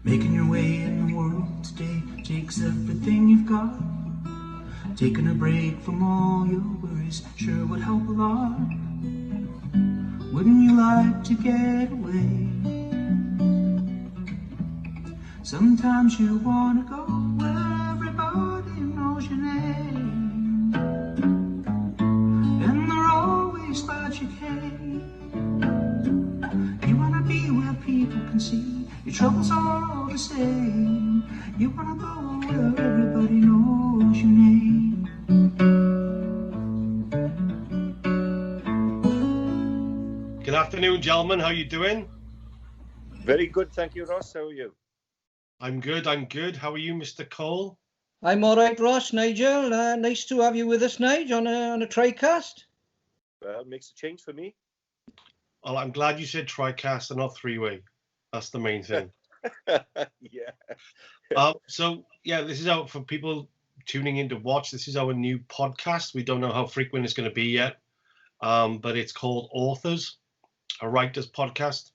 Making your way in the world today takes everything you've got. Taking a break from all your worries sure would help a lot. Wouldn't you like to get away? Sometimes you wanna go where everybody knows your name, and they're always glad you came. You wanna be where people can see your troubles are all the same. You wanna go where everybody knows your name. Good afternoon, gentlemen. How are you doing? Very good, thank you, Ross. How are you? I'm good. I'm good. How are you, Mr. Cole? I'm all right, Ross. Nigel, nice to have you with us, Nigel, on a TriCast. Well, it makes a change for me. Well, I'm glad you said TriCast and not three-way. That's the main thing. Yeah. This is out for people tuning in to watch. This is our new podcast. We don't know how frequent it's going to be yet, but it's called Authors, a writer's podcast.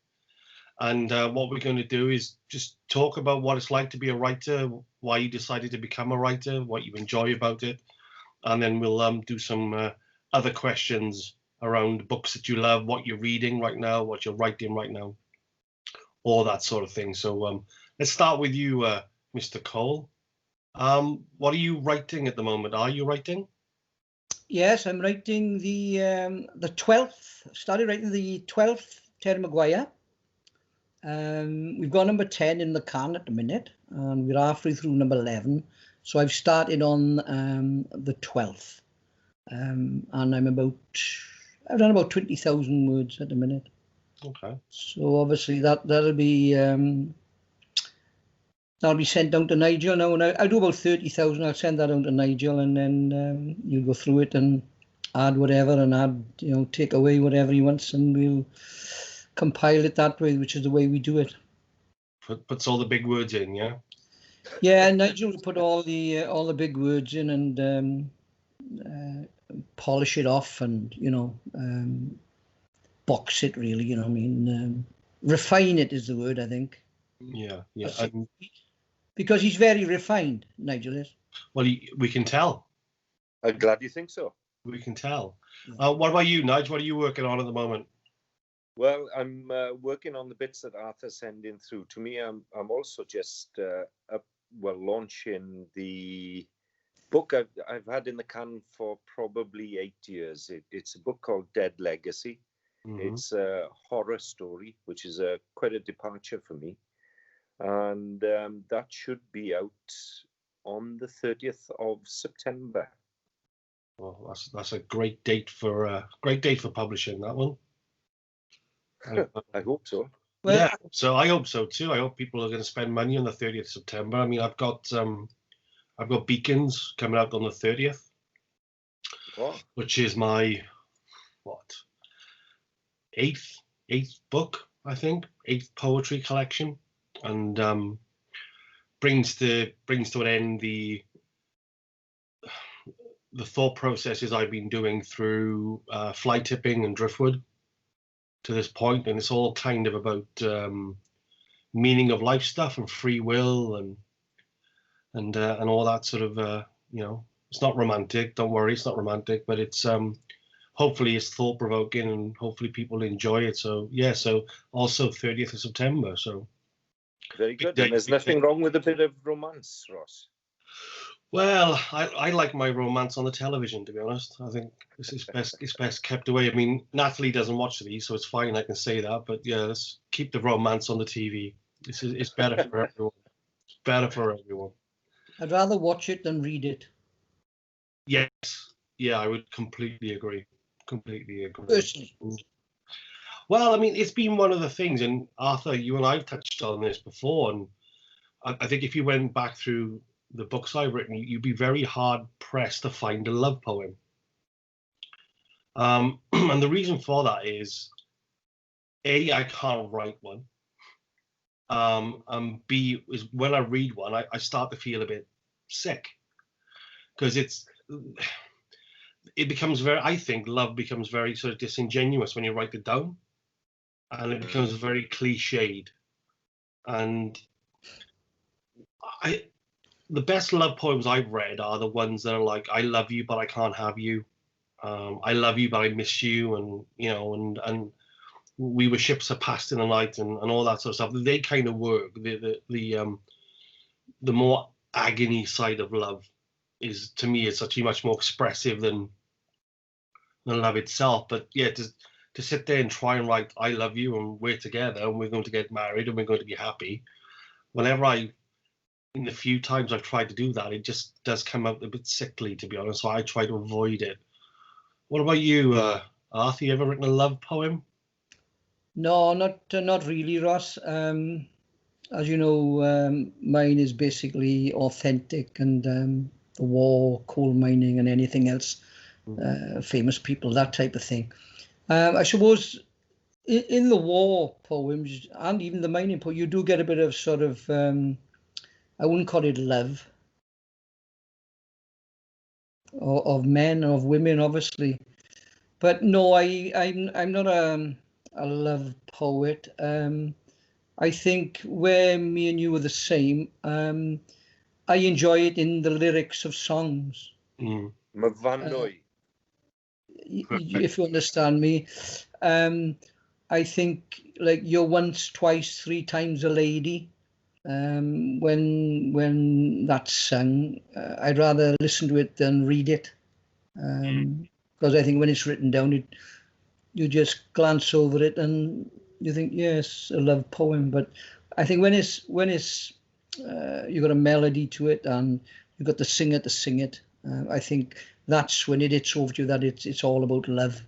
And what we're going to do is just talk about what it's like to be a writer, why you decided to become a writer, what you enjoy about it. And then we'll do some other questions around books that you love, what you're reading right now, what you're writing right now, all that sort of thing. So let's start with you, Mr. Cole. What are you writing at the moment? Are you writing? Yes, I'm writing the 12th. Started writing the 12th Terry Maguire. We've got number 10 in the can at the minute, and we're halfway through number 11. So I've started on the 12th, and I've done about 20,000 words at the minute. Okay. So obviously that'll be sent down to Nigel now, and I'll do about 30,000. I'll send that down to Nigel, and then you'll go through it and add whatever, and take away whatever he wants, and we'll compile it that way, which is the way we do it. Puts all the big words in, yeah. Yeah, Nigel will put all the big words in and polish it off, and box it really. Refine it is the word, I think. Yeah. Because he's very refined, Nigel is. Well, we can tell. I'm glad you think so. We can tell. Yeah. What about you, Nigel? What are you working on at the moment? Well, I'm working on the bits that Arthur's sending through to me. I'm also just launching the book I've had in the can for probably 8 years. It's a book called Dead Legacy. Mm-hmm. It's a horror story, which is quite a departure for me. And that should be out on the 30th of September. Well, that's a great date for publishing that one. I hope so. Well, yeah, so I hope so too. I hope people are going to spend money on the 30th of September. I mean, I've got Beacons coming out on the 30th, which is my eighth book, I think, 8th poetry collection, and brings to an end the thought processes I've been doing through fly tipping and driftwood to this point, and it's all kind of about meaning of life stuff and free will and all that sort of it's not romantic, don't worry, it's not romantic, but it's hopefully it's thought provoking and hopefully people enjoy it. So yeah, so also 30th of September. So very good. And there's nothing wrong with a bit of romance, Ross. Well, I like my romance on the television, to be honest. I think it's best kept away. I mean, Natalie doesn't watch these, so it's fine, I can say that. But yeah, let's keep the romance on the TV. It's better for everyone. It's better for everyone. I'd rather watch it than read it. Yes. Yeah, I would completely agree. Personally. Well, I mean, it's been one of the things, and Arthur, you and I have touched on this before, and I think if you went back through the books I've written, you'd be very hard pressed to find a love poem. And the reason for that is, A, I can't write one. And B, is when I read one, I start to feel a bit sick, because it becomes I think love becomes very sort of disingenuous when you write it down, and it becomes very cliched. And the best love poems I've read are the ones that are like, I love you, but I can't have you. I love you, but I miss you. And, and we were ships that passed in the night and all that sort of stuff. They kind of work. The more agony side of love is, to me, it's actually much more expressive than love itself. But yeah, to sit there and try and write, I love you and we're together and we're going to get married and we're going to be happy. In the few times I've tried to do that, it just does come out a bit sickly, to be honest. So I try to avoid it. What about you, Arthur? You ever written a love poem? No, not really, Ross. As you know, mine is basically authentic and the war, coal mining, and anything else, famous people, that type of thing. I suppose in the war poems and even the mining poem, you do get a bit of sort of, I wouldn't call it love, or of men or of women, obviously. But no, I'm not a love poet. I think where me and you are the same, I enjoy it in the lyrics of songs. If you understand me. I think like you're once, twice, three times a lady. When that's sung, I'd rather listen to it than read it. Because I think when it's written down, you just glance over it and you think, yes, a love poem. But I think when it's you got a melody to it and you've got the singer to sing it, I think that's when it hits over to you that it's all about love.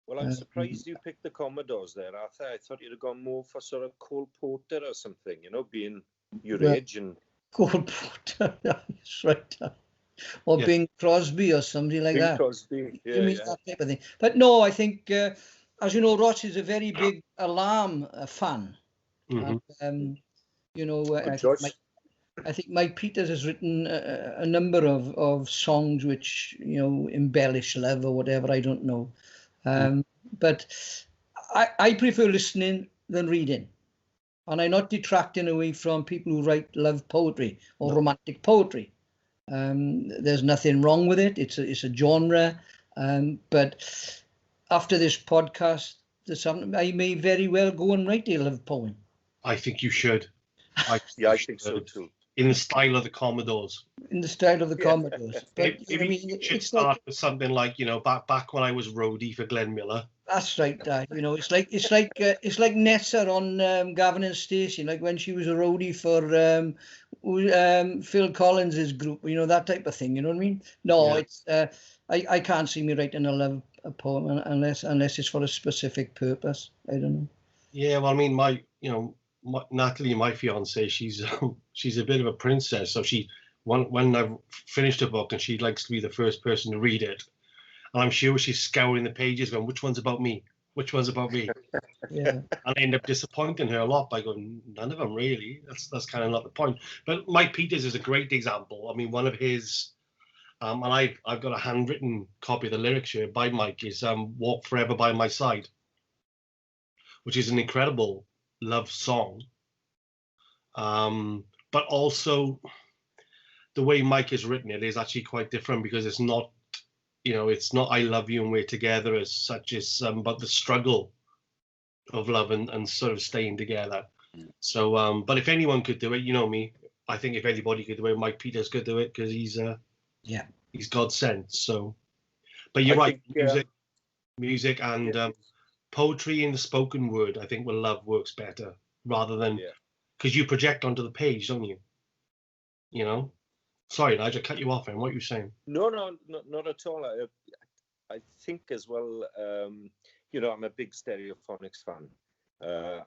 Well, I'm surprised you picked the Commodores there, Arthur. I thought you'd have gone more for sort of Cole Porter or something, being your age and Cole Porter, that's right. Or Bing Crosby or something like that. Bing Crosby, yeah, that type of thing. But no, I think, as you know, Ross is a very big Alarm fan. And, I think Mike Peters has written a number of songs which, embellish love or whatever, I don't know. But I prefer listening than reading. And I'm not detracting away from people who write love poetry or romantic poetry. There's nothing wrong with it. It's a genre. But after this podcast, I may very well go and write a love poem. I think you should. I think so too. In the style of the Commodores. In the style of the Commodores. But maybe you should start with something like, back when I was roadie for Glenn Miller. That's right, it's like Nessa on Gavin and Stacey, like when she was a roadie for Phil Collins's group, that type of thing. You know what I mean? No, it's I can't see me writing a poem unless it's for a specific purpose. I don't know. Yeah, well, I mean, Natalie, my fiance, she's a bit of a princess. So when I've finished a book and she likes to be the first person to read it, and I'm sure she's scouring the pages going, which one's about me? Which one's about me? Yeah. And I end up disappointing her a lot by going, none of them really. That's kind of not the point. But Mike Peters is a great example. I mean, one of his, and I've got a handwritten copy of the lyrics here by Mike, is "Walk Forever by My Side," which is an incredible love song. But also the way Mike has written it is actually quite different, because it's not, it's not "I love you and we're together" as such. It's about the struggle of love and sort of staying together. So, but if anyone could do it, you know me, I think if anybody could do it, Mike Peters could do it, because he's God sent. So, but you're right, music and poetry in the spoken word, I think, love works better, rather than, because you project onto the page, don't you? Sorry, Nigel, cut you off, and what you saying? No, not at all. I think as well, I'm a big Stereophonics fan.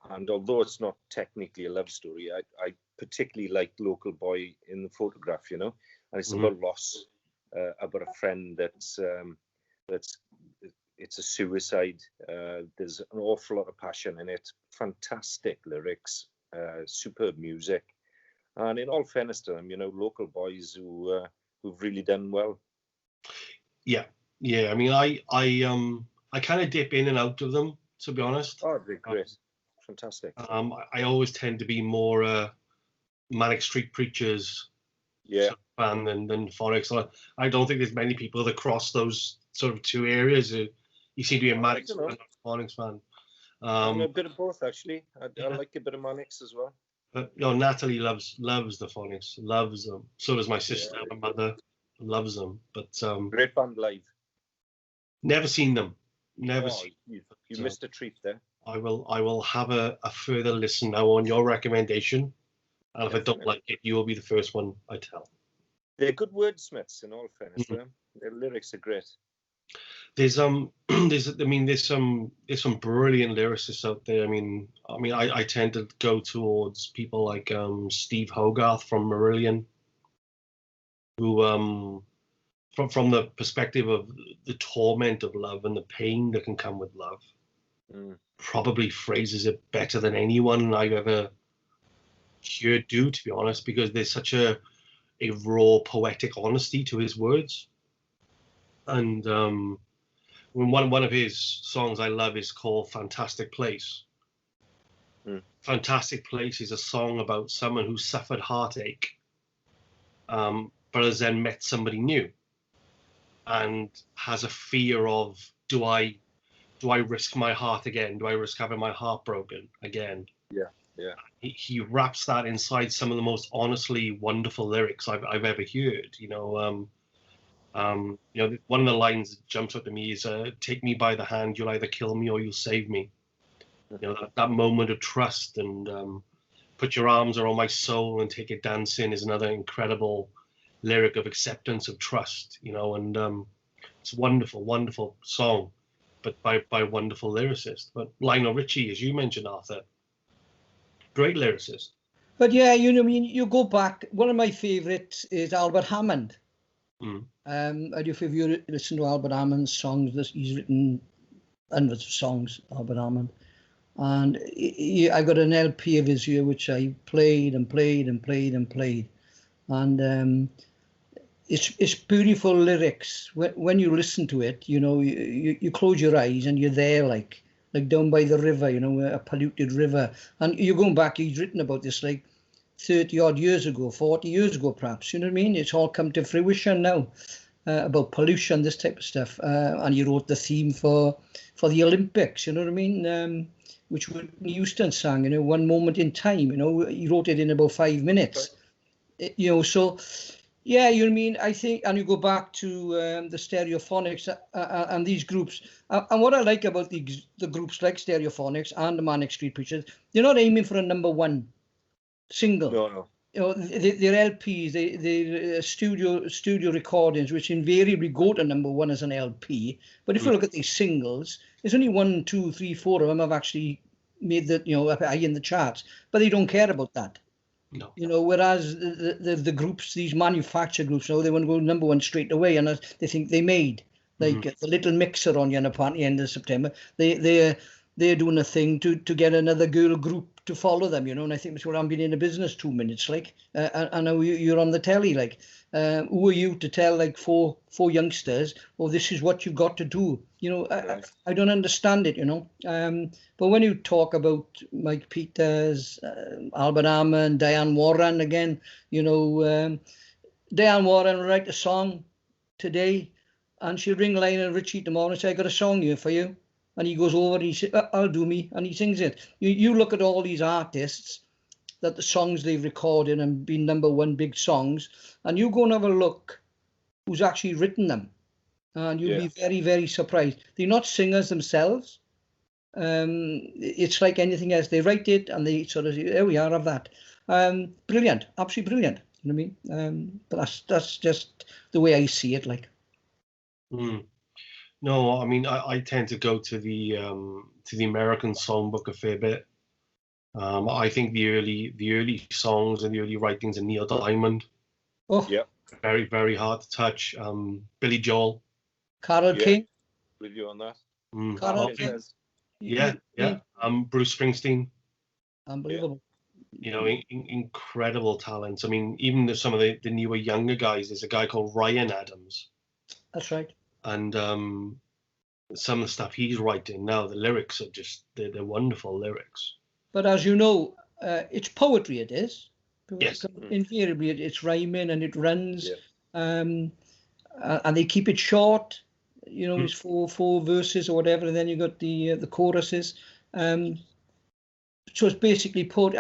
And although it's not technically a love story, I particularly like Local Boy in the Photograph, and it's about loss, about a friend that's it's a suicide. There's an awful lot of passion in it, fantastic lyrics, superb music. And in all fairness to them, local boys who've really done well. Yeah. I mean, I kind of dip in and out of them, to be honest. Oh, they're great, fantastic. I always tend to be more Manic Street Preachers Yeah. fan than Phonics. So I don't think there's many people that cross those sort of two areas. You seem to be a Manic fan, not a Phonics fan. I'm a bit of both, actually. I Yeah. like a bit of Manics as well. But Natalie loves the Phonics, loves them. So does my sister, Yeah. my mother loves them. But Great band live. never seen them. Never seen. You missed a treat there. I will have a further listen now on your recommendation. And if I don't like it, you will be the first one I tell. They're good wordsmiths, in all fairness to them. Their lyrics are great. There's some brilliant lyricists out there. I mean, I tend to go towards people like Steve Hogarth from Marillion, who from the perspective of the torment of love and the pain that can come with love, probably phrases it better than anyone I've ever heard do, to be honest, because there's such a raw poetic honesty to his words. And one of his songs I love is called Fantastic Place. Fantastic Place is a song about someone who suffered heartache, but has then met somebody new and has a fear of, do I risk my heart again? Do I risk having my heart broken again? Yeah. He wraps that inside some of the most honestly wonderful lyrics I've ever heard. One of the lines that jumps up to me is, "Take me by the hand, you'll either kill me or you'll save me." That moment of trust, and "Put your arms around my soul and take it dancing" is another incredible lyric of acceptance, of trust. And it's a wonderful, wonderful song, but by a wonderful lyricist. But Lionel Richie, as you mentioned, Arthur, great lyricist. But yeah, you go back. One of my favourites is Albert Hammond. I don't know if you listen to Albert Hammond's songs. He's written hundreds of songs, Albert Hammond. And I got an LP of his here, which I played and played and played and played. And it's beautiful lyrics. When you listen to it, you close your eyes and you're there, like down by the river, a polluted river. And you're going back, he's written about this like 30 odd years ago, 40 years ago, perhaps, you know what I mean? It's all come to fruition now, about pollution, this type of stuff. And he wrote the theme for the Olympics, you know what I mean? Which Whitney Houston sang, One Moment in Time, he wrote it in about 5 minutes. So, yeah, you know what I mean? I think, and you go back to the Stereophonics and these groups. And what I like about the groups like Stereophonics and the Manic Street Preachers, they're not aiming for a #1 single. No. Their LPs, they're studio recordings, which invariably go to #1 as an LP. But if you look at these singles, there's only 1, 2, 3, 4 of them have actually made the high in the charts. But they don't care about that. No. Whereas the groups, these manufacturer groups, they want to go #1 straight away, and they think they made like the Little Mixer on you at the end of September. They're doing a thing to get another girl group to follow them, and I think that's what I'm being in the business 2 minutes, like, I know you're on the telly, like, who are you to tell like four youngsters, this is what you've got to do, I don't understand it, but when you talk about Mike Peters, Albert Hammond, Diane Warren again, Diane Warren will write a song today and she'll ring Lionel Richie tomorrow and say, I got a song here for you. And he goes over and he says, I'll do me. And he sings it. You look at all these artists, that the songs they've recorded and been #1 big songs, and you go and have a look who's actually written them. And you'll be very, very surprised. They're not singers themselves. It's like anything else. They write it and they sort of say, there we are, have that. Brilliant, absolutely brilliant. You know what I mean? But that's just the way I see it, like. No, I mean, I tend to go to the American songbook a fair bit. I think the early songs and the early writings of Neil Diamond. Oh, yeah, very, very hard to touch. Billy Joel, Carole King, with you on that. Carole King. Yeah. Bruce Springsteen. Unbelievable. Incredible talents. I mean, even some of the newer, younger guys. There's a guy called Ryan Adams. That's right. And some of the stuff he's writing now, the lyrics are just, they're wonderful lyrics. But as you know, it's poetry, it is. Yes. Invariably, it's rhyming and it runs, Yeah. and they keep it short. You know, it's four verses or whatever, and then you got the choruses. So it's basically poetry.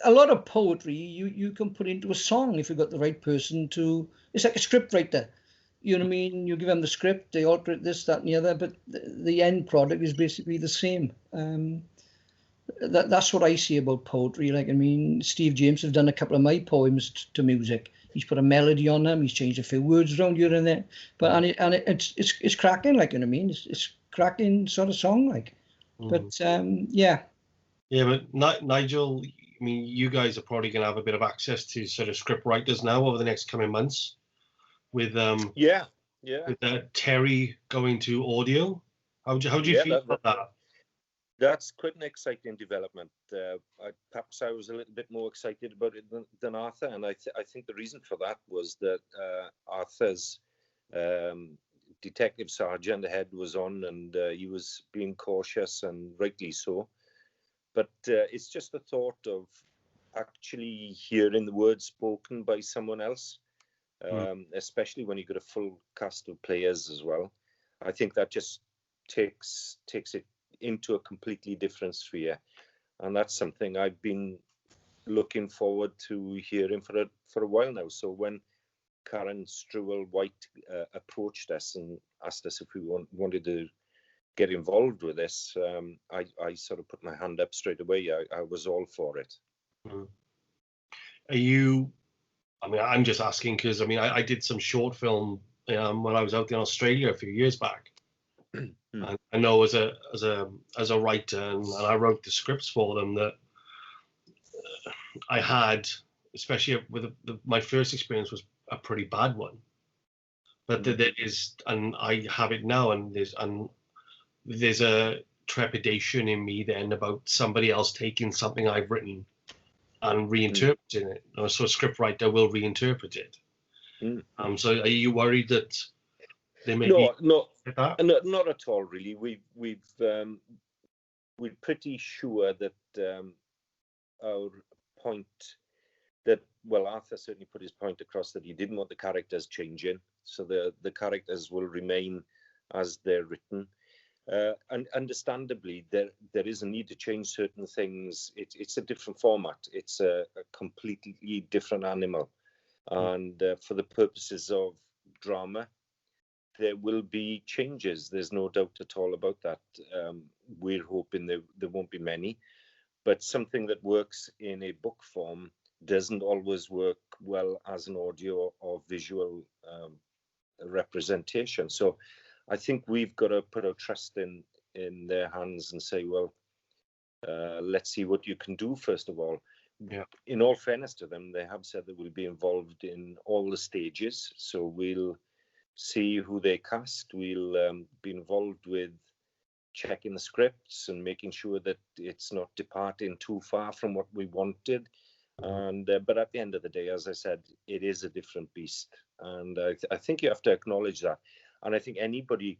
A lot of poetry you can put into a song if you've got the right person to. It's like a script writer. You know what I mean? You give them the script, they alter it, this, that, and the other, but the end product is basically the same. That's what I see about poetry. Like, I mean, Steve James has done a couple of my poems to music. He's put a melody on them. He's changed a few words around here and there. But it's cracking. Like, you know what I mean? It's cracking sort of song. Like, but yeah. Yeah, but Nigel, I mean, you guys are probably going to have a bit of access to sort of script writers now over the next coming months, with with Terry going to audio. How do you feel about that? That's quite an exciting development. Perhaps I was a little bit more excited about it than Arthur, and I think the reason for that was that Arthur's detective sergeant head was on, and he was being cautious, and rightly so. But it's just the thought of actually hearing the words spoken by someone else, especially when you've got a full cast of players as well. I think that just takes it into a completely different sphere, and that's something I've been looking forward to hearing for a while now. So when Karen Struwell-White approached us and asked us if we wanted to get involved with this, I sort of put my hand up straight away. I was all for it. Are you? I mean, I'm just asking because I mean, I did some short film when I was out in Australia a few years back. And I know as a writer, and I wrote the scripts for them, that I had, especially with my first experience was a pretty bad one. But there is, and I have it now, and there's a trepidation in me then about somebody else taking something I've written and reinterpreting it. So a script writer will reinterpret it. So are you worried that they may be not at all, really. We're pretty sure that our point that, well, Arthur certainly put his point across, that he didn't want the characters changing, so the characters will remain as they're written. And understandably, there is a need to change certain things. It's a different format. It's a completely different animal, and for the purposes of drama, there will be changes. There's no doubt at all about that. We're hoping there won't be many, but something that works in a book form doesn't always work well as an audio or visual representation. So I think we've got to put our trust in their hands and say, well, let's see what you can do, first of all. Yeah. In all fairness to them, they have said that we'll be involved in all the stages. So we'll see who they cast. We'll be involved with checking the scripts and making sure that it's not departing too far from what we wanted. And but at the end of the day, as I said, it is a different beast, and I think you have to acknowledge that. And I think anybody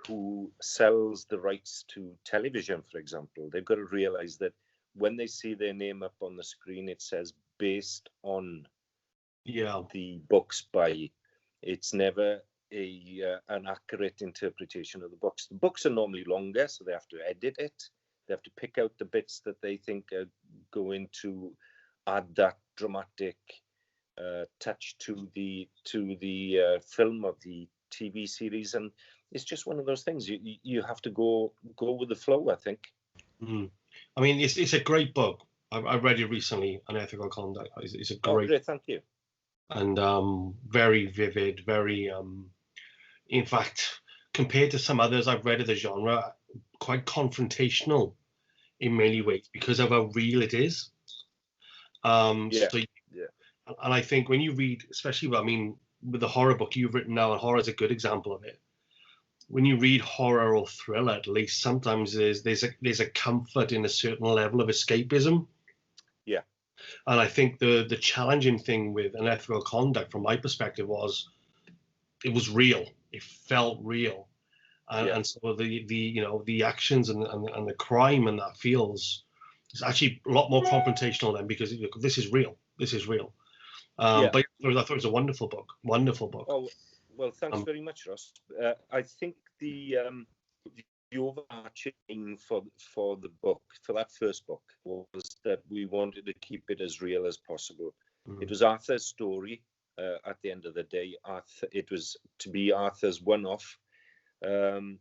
who sells the rights to television, for example, they've got to realize that when they see their name up on the screen, it says based on the books by. It's never an accurate interpretation of the books. The books are normally longer, so they have to edit it. They have to pick out the bits that they think are going to add that dramatic touch to the film or the TV series, and it's just one of those things. You have to go with the flow, I think. I mean, it's a great book. I read it recently, Unethical Conduct. It's a great. Great, thank you. And very vivid, very in fact, compared to some others I've read of the genre, quite confrontational in many ways because of how real it is. And I think when you read, especially, I mean, with the horror book you've written now, and horror is a good example of it. When you read horror or thriller, at least sometimes there's a comfort in a certain level of escapism. Yeah. And I think the challenging thing with Unethical Conduct, from my perspective, was it was real. It felt real, and so the actions and the crime and that feels is actually a lot more confrontational then, because this is real. this is real. Yeah. But I thought it was a wonderful book. Wonderful book. Oh, well, thanks very much, Ross. I think the overarching aim for the book, for that first book, was that we wanted to keep it as real as possible. It was Arthur's story. At the end of the day, it was to be Arthur's one-off. And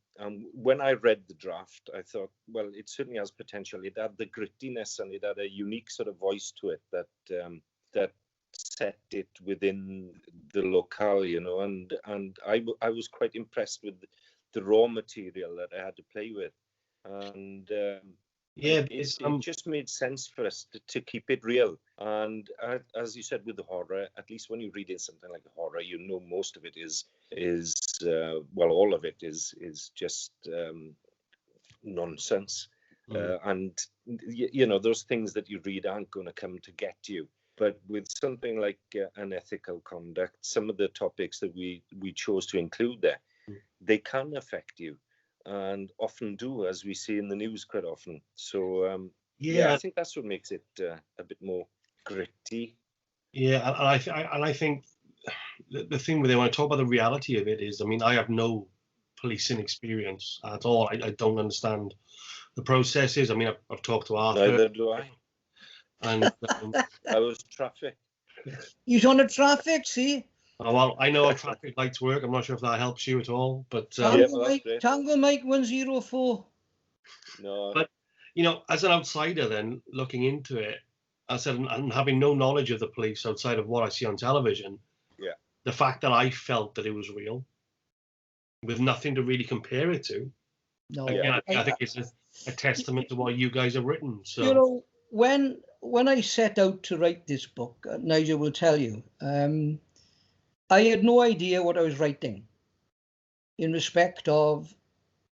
when I read the draft, I thought, well, it certainly has potential. It had the grittiness and it had a unique sort of voice to it that set it within the locale, you know. And I was quite impressed with the raw material that I had to play with, and it just made sense for us to keep it real. And as you said, with the horror, at least when you're reading something like a horror, you know most of it is well, all of it is just nonsense. And you know, those things that you read aren't going to come to get you. But with something like unethical conduct, some of the topics that we chose to include there, they can affect you, and often do, as we see in the news quite often. So I think that's what makes it a bit more gritty. Yeah, and I think the thing when I talk about the reality of it is, I mean, I have no policing experience at all. I don't understand the processes. I mean, I've talked to Arthur. Neither do I. And I was traffic. He's on the traffic, see? Oh, well, I know how traffic lights work. I'm not sure if that helps you at all, but Tango Mike 104. No. But you know, as an outsider, then looking into it, I said, and having no knowledge of the police outside of what I see on television, the fact that I felt that it was real, with nothing to really compare it to, again, I think it's a testament to what you guys have written. So you know, when I set out to write this book, Nigel will tell you, I had no idea what I was writing in respect of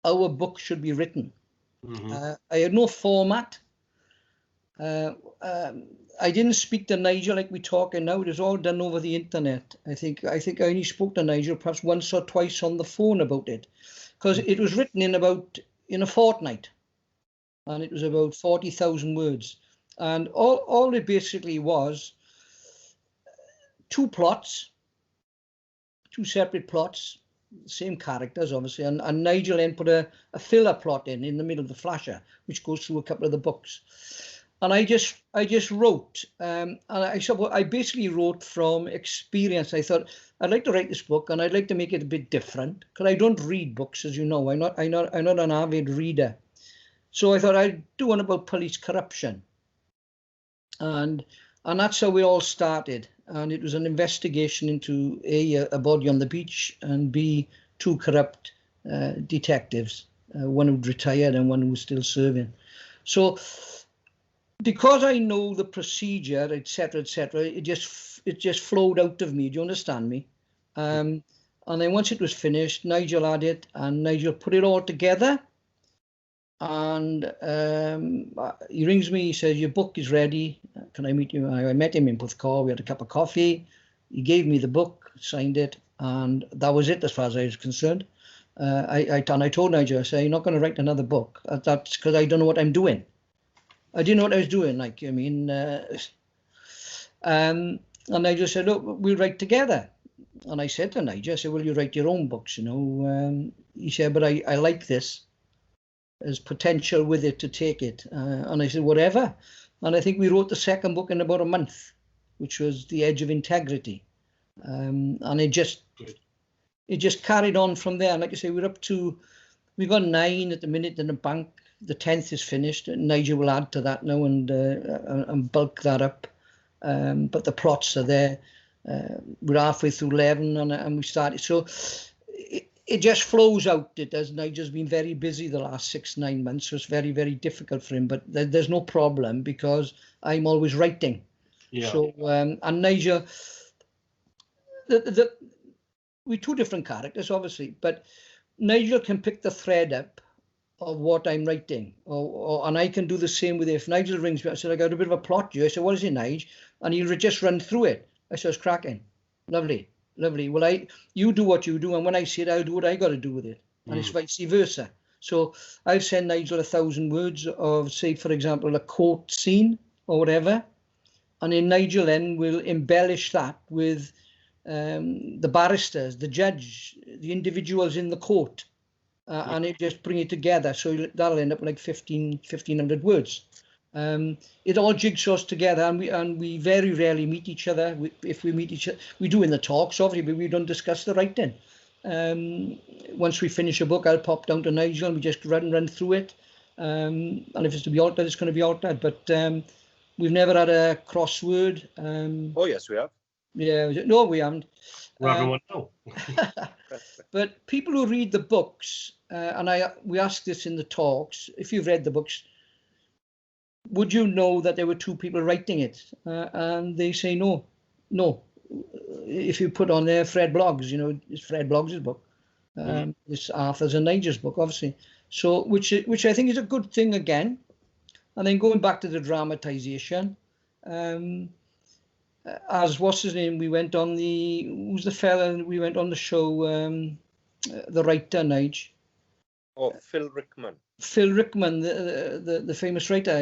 how a book should be written. I had no format. I didn't speak to Nigel like we're talking now. It was all done over the internet. I think I only spoke to Nigel perhaps once or twice on the phone about it, because it was written in a fortnight, and it was about 40,000 words. And all it basically was two separate plots, same characters, obviously, and Nigel then put a filler plot in the middle of the flasher, which goes through a couple of the books. And I just wrote, and I basically wrote from experience. I thought I'd like to write this book, and I'd like to make it a bit different, because I don't read books, as you know. I'm not an avid reader. So I thought I'd do one about police corruption, and that's how we all started. And it was an investigation into a body on the beach, and B, two corrupt detectives, one who'd retired and one who was still serving. So because I know the procedure, etc., it just flowed out of me. Do you understand me? And then once it was finished, Nigel had it, and Nigel put it all together. And he rings me. He says, "Your book is ready. Can I meet you?" I met him in Puthcor. We had a cup of coffee. He gave me the book, signed it, and that was it as far as I was concerned. I told Nigel, I said, "You're not going to write another book. That's because I don't know what I'm doing." I didn't know what I was doing. And Nigel said, "Look, we'll write together." And I said to Nigel, I said, "Well, you write your own books, you know." He said, "But I like this. There's potential with it to take it." And I said, "Whatever." And I think we wrote the second book in about a month, which was The Edge of Integrity. And it just carried on from there. And like I say, we've got 9 at the minute in the bank. The 10th is finished. Nigel will add to that now and bulk that up. But the plots are there. We're halfway through 11 and we started. So it just flows out. It does. Nigel's been very busy the last 6-9 months, so it's very, very difficult for him. But there's no problem because I'm always writing. Yeah. So and Nigel, we're two different characters, obviously, but Nigel can pick the thread up of what I'm writing, and I can do the same with it. If Nigel rings me, I said, "I got a bit of a plot here." I said, "What is it, Nigel?" And he'll just run through it. I said, "It's cracking. Lovely. Well, you do what you do, and when I see it, I'll do what I got to do with it." And it's vice versa. So I'll send Nigel 1,000 words of, say, for example, a court scene or whatever, and then Nigel then will embellish that with the barristers, the judge, the individuals in the court, and it just bring it together. So that'll end up like 1,500 words. It all jigsaws together, and we very rarely meet each other. If we meet each other, we do in the talks, obviously, but we don't discuss the writing. Once we finish a book, I'll pop down to Nigel and we just run through it. And if it's to be altered, it's going to be altered. But we've never had a crossword. Oh yes, we have. Yeah, no, we haven't. Well, everyone know. But people who read the books, and we ask this in the talks, if you've read the books, would you know that there were two people writing it? And they say no. If you put on there Fred Bloggs, it's Fred Bloggs' book. It's Arthur's and Nigel's book, obviously. So, which I think is a good thing again. And then going back to the dramatization, as what's his name? We went on who's the fella? We went on the show, the writer, Nigel. Oh, Phil Rickman. Phil Rickman, the famous writer.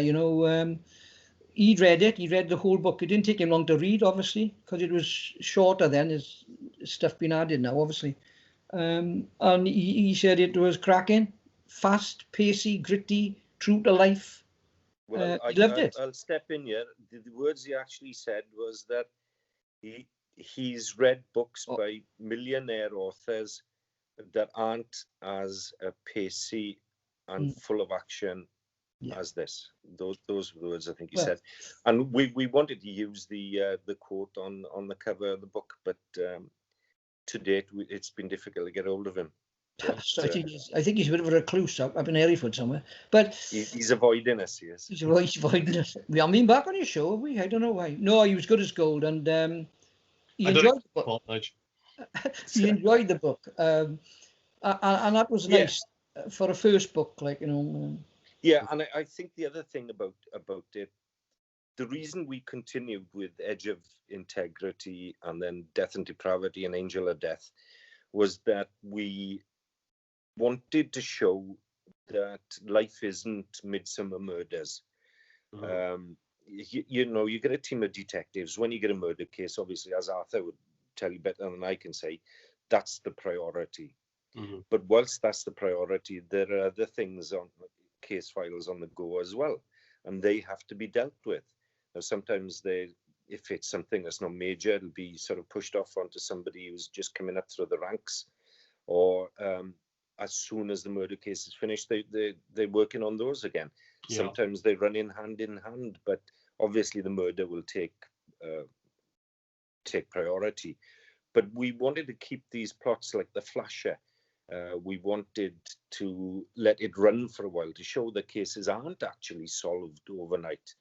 He'd read it. He read the whole book. It didn't take him long to read, obviously, because it was shorter then. His stuff been added now, obviously. And he said it was cracking, fast, pacey, gritty, true to life. Well, he loved it. I'll step in here. The words he actually said was that he's read books by millionaire authors that aren't as pacey and full of action as this. Those words I think he said. And we wanted to use the quote on the cover of the book, but to date it's been difficult to get hold of him. But, so I think he's a bit of a recluse up in Hereford somewhere. But he's avoiding us, yes. He's avoiding us. We haven't been back on his show, have we? I don't know why. No, he was good as gold, and he enjoyed the book. He enjoyed the book, and that was nice for a first book, Yeah, and I think the other thing about it, the reason we continued with Edge of Integrity and then Death and Depravity and Angel of Death was that we wanted to show that life isn't Midsummer Murders. You get a team of detectives. When you get a murder case, obviously, as Arthur would tell you better than I can say, that's the priority. But whilst that's the priority, there are other things on case files on the go as well, and they have to be dealt with. Now, sometimes if it's something that's not major, it'll be sort of pushed off onto somebody who's just coming up through the ranks, or as soon as the murder case is finished, they're working on those again. Sometimes they run in hand, but obviously the murder will take priority. But we wanted to keep these plots like the Flasher. We wanted to let it run for a while to show that cases aren't actually solved overnight.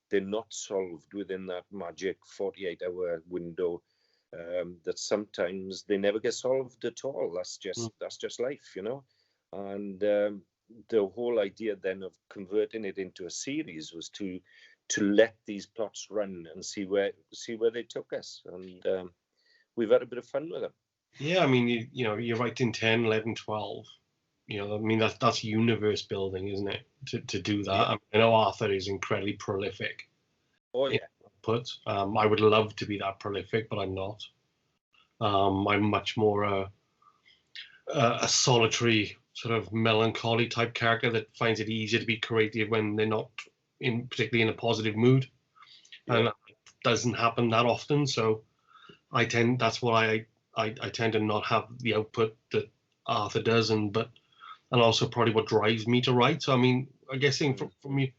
They're not solved within that magic 48-hour window. That sometimes they never get solved at all. That's just life, And the whole idea then of converting it into a series was to let these plots run and see where they took us. And we've had a bit of fun with them. Yeah, I mean, you're writing 10, 11, 12. I mean, that's universe building, isn't it? To do that. Yeah. I know Arthur is incredibly prolific. Oh, yeah. I would love to be that prolific, but I'm not. I'm much more a solitary, sort of melancholy type character that finds it easier to be creative when they're not particularly in a positive mood. Yeah. And that doesn't happen that often. So that's why I tend to not have the output that Arthur does, and also probably what drives me to write. So I mean, I guess for me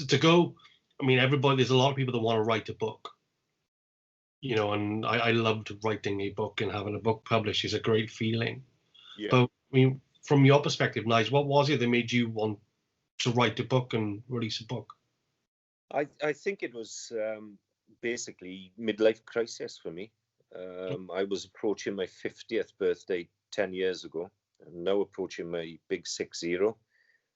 to go, I mean, there's a lot of people that want to write a book, and I loved writing a book, and having a book published is a great feeling. Yeah. But I mean, from your perspective, Nigel, what was it that made you want to write a book and release a book? I think it was basically midlife crisis for me. I was approaching my 50th birthday 10 years ago, and now approaching my big 60.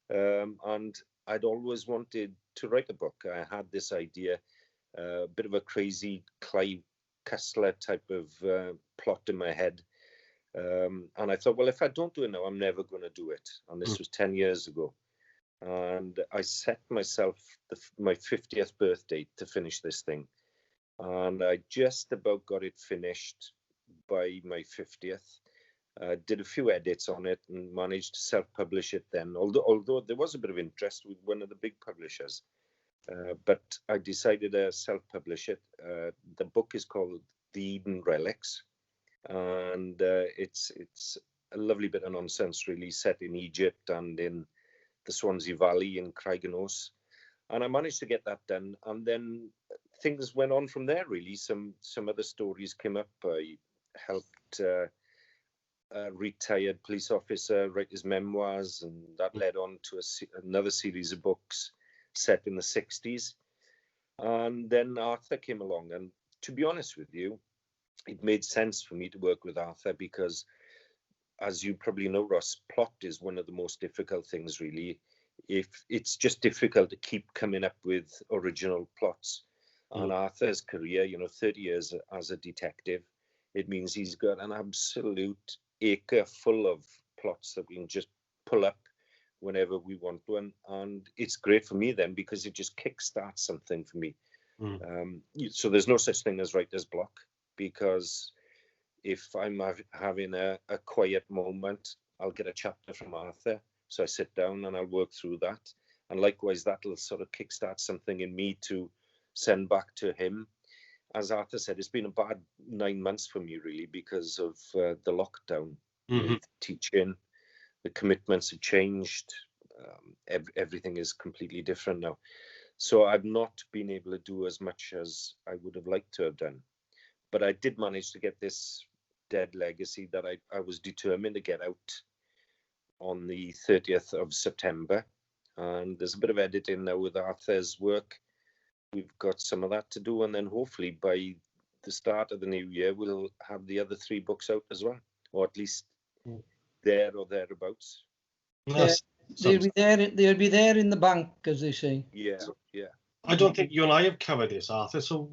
And I'd always wanted to write a book. I had this idea, a bit of a crazy Clive Cussler type of plot in my head. And I thought, well, if I don't do it now, I'm never going to do it. And this was 10 years ago. And I set myself my 50th birthday to finish this thing. And I just about got it finished by my 50th. Did a few edits on it and managed to self-publish it then, although there was a bit of interest with one of the big publishers. But I decided to self-publish it. The book is called The Eden Relics, and it's a lovely bit of nonsense, really, set in Egypt and in the Swansea Valley in Craigenose. And I managed to get that done, and then things went on from there, really. Some other stories came up. I helped a retired police officer write his memoirs, and that led on to another series of books set in the 60s. And then Arthur came along, and to be honest with you, it made sense for me to work with Arthur because, as you probably know, Ross, plot is one of the most difficult things, really. If it's just difficult to keep coming up with original plots. And Arthur's career, 30 years as a detective, it means he's got an absolute acre full of plots that we can just pull up whenever we want one. And it's great for me then because it just kickstarts something for me. So there's no such thing as writer's block, because if I'm having a quiet moment, I'll get a chapter from Arthur. So I sit down and I'll work through that. And likewise, that'll sort of kickstart something in me to send back to him. As Arthur said, it's been a bad 9 months for me, really, because of the lockdown with teaching. The commitments have changed. Everything is completely different now. So I've not been able to do as much as I would have liked to have done. But I did manage to get this Dead Legacy that I was determined to get out on the 30th of September. And there's a bit of editing now with Arthur's work. We've got some of that to do, and then hopefully by the start of the new year we'll have the other 3 books out as well, or at least there or thereabouts. Yes, they'll be there in the bank, as they say. Yeah. I don't think you and I have covered this, Arthur. So,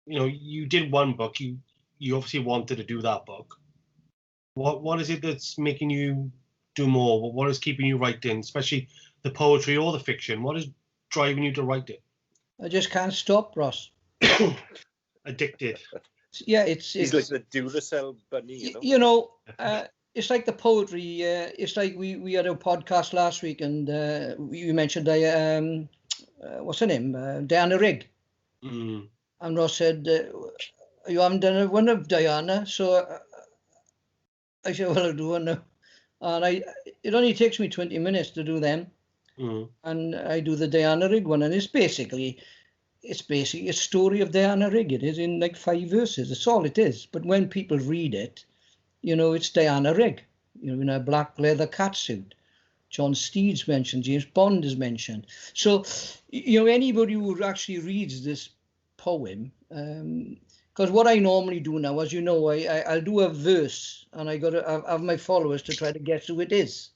you did one book. You obviously wanted to do that book. What is it that's making you do more? What is keeping you writing, especially the poetry or the fiction? What is driving you to write it? I just can't stop, Ross. Addicted. Yeah, he's like the Duracell bunny, it's like the poetry. It's like we had a podcast last week, and you mentioned what's her name, Diana Rigg, and Ross said you haven't done one of Diana, so I said, well, I'll do one now, and it only takes me 20 minutes to do them. And I do the Diana Rigg one, and it's basically a story of Diana Rigg. It is in like 5 verses. That's all it is. But when people read it, it's Diana Rigg, in a black leather catsuit. John Steed's mentioned, James Bond is mentioned. So, anybody who actually reads this poem, because what I normally do now, as you know, I'll do a verse, and I got to have my followers to try to guess who it is.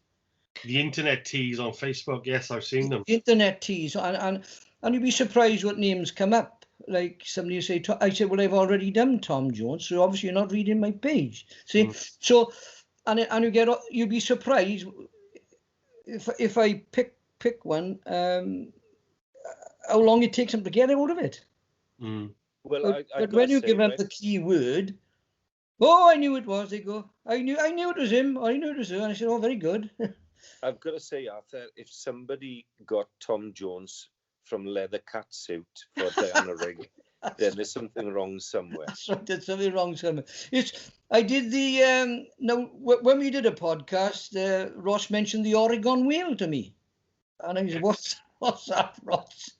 The internet teas on Facebook, yes, I've seen them. Internet teas, and you'd be surprised what names come up. Like somebody will say, I said, well, I've already done Tom Jones, so obviously you're not reading my page. See, so and you'd be surprised if I pick one, how long it takes them to get out of it. Well, but when you give up the key word, I knew it was. They go, I knew it was him. I knew it was her. And I said, very good. I've got to say, Arthur, if somebody got Tom Jones from leather catsuit for Diana Rigg, then there's something wrong somewhere. That's right, there's something wrong somewhere. I did the now when we did a podcast, Ross mentioned the Oregon whale to me, and I said, "What's that, Ross?"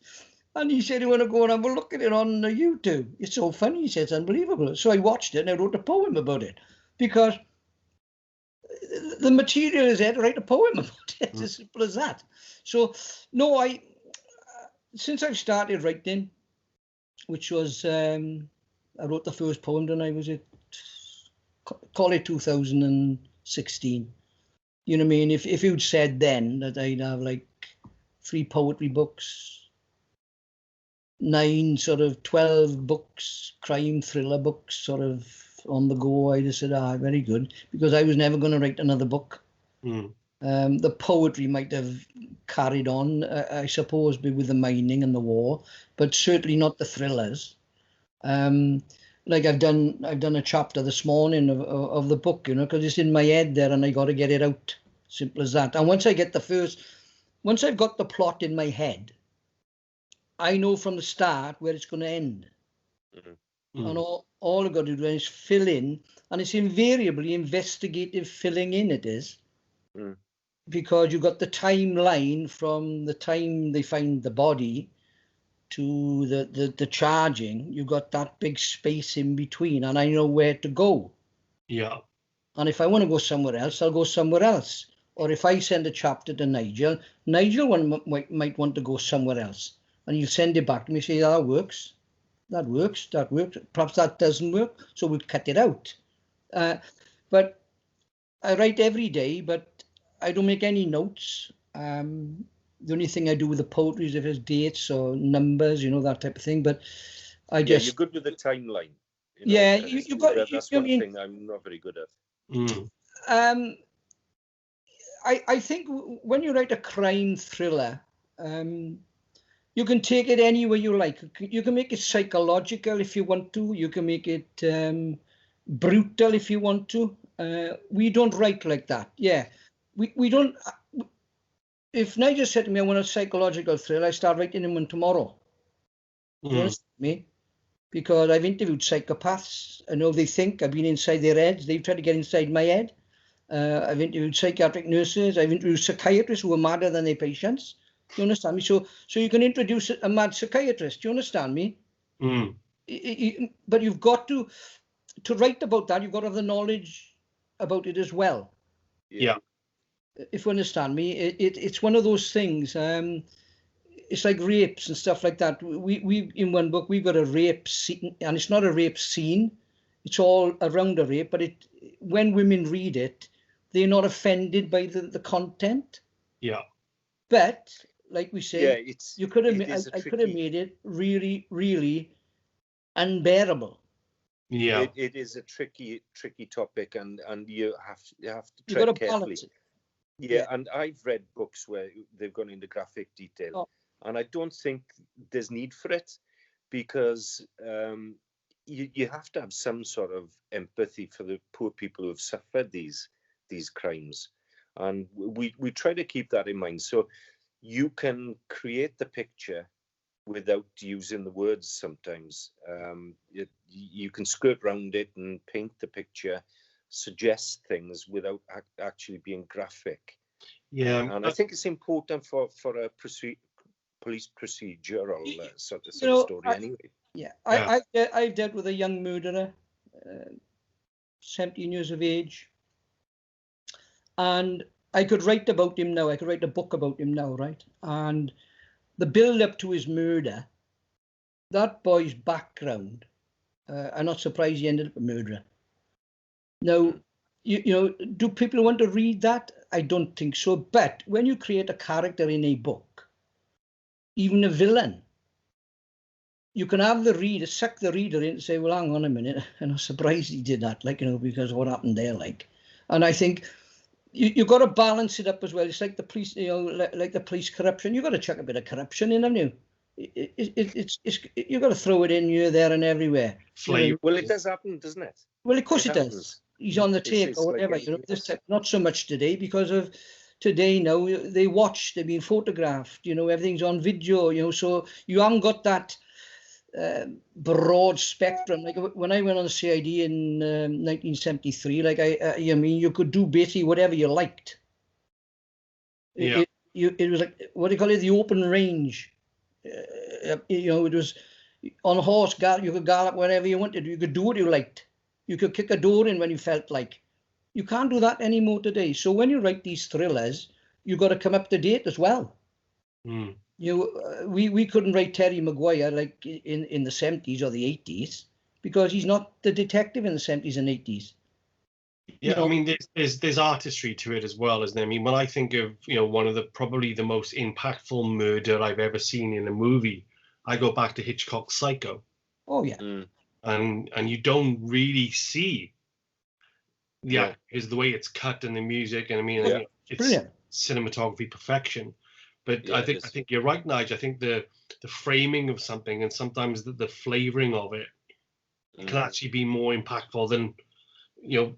And he said, "You want to go and have a look at it on YouTube? It's so funny." He said, "It's unbelievable." So I watched it and I wrote a poem about it because the material is there to write a poem about it. As simple as that. So no, since I've started writing, which was I wrote the first poem when I was call it 2016. You know what I mean? If you'd said then that I'd have like 3 poetry books, 9 sort of 12 books, crime thriller books sort of on the go, I'd have said, very good, because I was never going to write another book. The poetry might have carried on, I suppose, with the mining and the war, but certainly not the thrillers. Like I've done a chapter this morning of the book, you know, because it's in my head there, and I got to get it out. Simple as that. And once I've got the plot in my head, I know from the start where it's going to end. Mm-hmm. And all I've got to do is fill in, and it's invariably investigative filling in, it is. Because you've got the timeline from the time they find the body to the charging. You've got that big space in between, and I know where to go. Yeah. And if I want to go somewhere else, I'll go somewhere else. Or if I send a chapter to Nigel might want to go somewhere else. And he'll send it back to me and say, that works. Perhaps that doesn't work, so we'll cut it out. But I write every day, but I don't make any notes. The only thing I do with the poetry is if it's dates or numbers, you know, that type of thing. But I just... you're good with the timeline. You know, yeah, that's one thing I'm not very good at. I think when you write a crime thriller, you can take it anywhere you like. You can make it psychological if you want to. You can make it brutal if you want to. We don't write like that. Yeah, we don't. If Nigel said to me, I want a psychological thriller, I start writing him one tomorrow. Do you understand me? Because I've interviewed psychopaths. I know they think. I've been inside their heads. They've tried to get inside my head. I've interviewed psychiatric nurses. I've interviewed psychiatrists who are madder than their patients. Do you understand me? So you can introduce a mad psychiatrist. Do you understand me? But you've got to write about that. You've got to have the knowledge about it as well. Yeah. If you understand me, it's one of those things. It's like rapes and stuff like that. We in one book we've got a rape scene, and it's not a rape scene. It's all around a rape. But when women read it, they're not offended by the content. Yeah. But like we say, I could have made it really, really unbearable. Yeah, it is a tricky topic, and you have to tread carefully. Yeah, and I've read books where they've gone into graphic detail, and I don't think there's need for it, because you have to have some sort of empathy for the poor people who have suffered these crimes, and we try to keep that in mind. So you can create the picture without using the words sometimes. You can skirt around it and paint the picture, suggest things without actually being graphic. Yeah, and I think it's important for a police procedural sort of story anyway. Yeah, I've dealt with a young murderer, 17 years of age, and I could write about him now. I could write a book about him now, right? And the build-up to his murder, that boy's background, I'm not surprised he ended up a murderer. Now, you know, do people want to read that? I don't think so. But when you create a character in a book, even a villain, you can have the reader, suck the reader in and say, well, hang on a minute, I'm not surprised he did that, like, you know, because of what happened there, like. And I think you've got to balance it up as well. It's like the police, you know, like the police corruption. You've got to chuck a bit of corruption in, haven't you? You've got to throw it in here, there, and everywhere. Well, it does happen, doesn't it? Well, of course it does. He's on the tape or whatever. Like, you know, this type, not so much today, because of today now they watch, they've been photographed. You know, everything's on video. You know, so you haven't got that broad spectrum. Like when I went on the CID in 1973, like I mean, you could do basically whatever you liked. Yeah. It was like, what do you call it? The open range. You know, it was on a horse. You could gallop wherever you wanted. You could do what you liked. You could kick a door in when you felt like. You can't do that anymore today. So when you write these thrillers, you've got to come up to date as well. You know, we couldn't write Terry Maguire like in the 70s or the 80s, because he's not the detective in the 70s and 80s. Yeah, you know? I mean, there's artistry to it as well, isn't there? I mean, when I think of, you know, one of the probably the most impactful murder I've ever seen in a movie, I go back to Hitchcock's Psycho. Oh yeah. And you don't really see is the way it's cut and the music, and I mean, it's brilliant cinematography perfection. But Yeah, I think you're right, Nigel. I think the framing of something and sometimes the flavoring of it can actually be more impactful than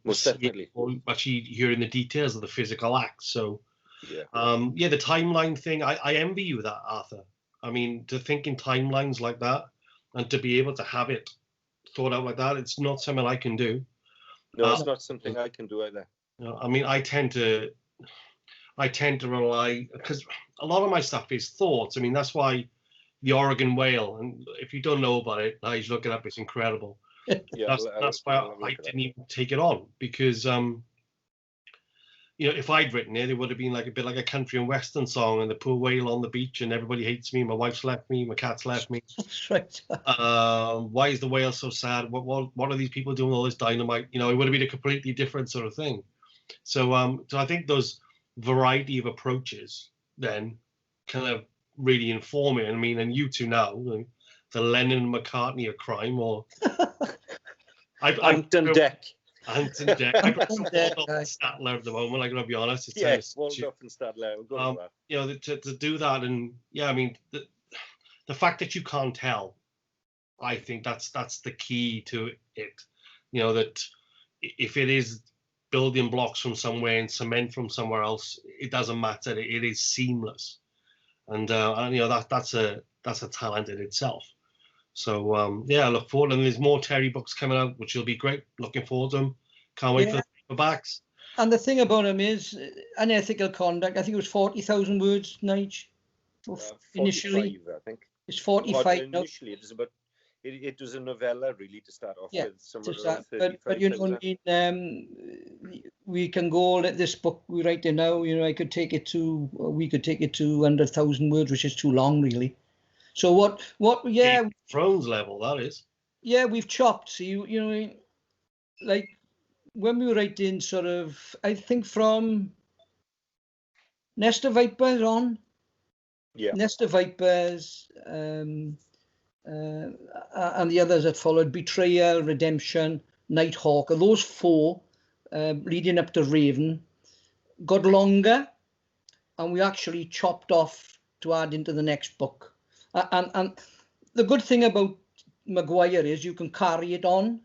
most definitely. or actually hearing the details of the physical act. So Yeah. The timeline thing, I envy you that, Arthur. I mean, to think in timelines like that and to be able to have it thought out like that, it's not something I can do. No, it's not something I can do either. I mean, I tend to rely, because a lot of my stuff is thoughts. I mean, that's why the Oregon whale, and if you don't know about it, I look it up. It's incredible. Yeah, that's why I didn't even take it on, because if I'd written it, it would have been like a bit like a country and western song, and the poor whale on the beach, and everybody hates me. My wife's left me. My cat's left me. That's right. Why is the whale so sad? What are these people doing all this dynamite? It would have been a completely different sort of thing. So I think those variety of approaches then kind of really inform it. I mean, and you two now, the Lennon and McCartney of crime, or Ant and Deck. Ant and Deck. I put some Waldorf and Statler at the moment. I gotta be honest. It's yes, Waldorf and Statler. We'll go with to that. do that, and I mean, the fact that you can't tell, I think that's the key to it. That if it is building blocks from somewhere and cement from somewhere else, it doesn't matter. It is seamless, and that's a talent in itself. So I look forward, and there's more Terry books coming out, which will be great. Looking forward to them. Can't wait for the paperbacks. And the thing about him is unethical conduct. I think it was 40,000 words, Nigel. Initially, I think it's 45. Initially, it was about. It was a novella, really, to start off with. Somewhere around 35, but you know what I mean. We can go let this book we write there now. We could take it to 100,000 words, which is too long, really. So what? Yeah, Thrones level, that is. Yeah, we've chopped. So like when we were writing, sort of, I think from Nest of Vipers on. Yeah. Nest of Vipers, and the others that followed: Betrayal, Redemption, Nighthawk. Those four, leading up to Raven, got longer, and we actually chopped off to add into the next book. And the good thing about Maguire is you can carry it on,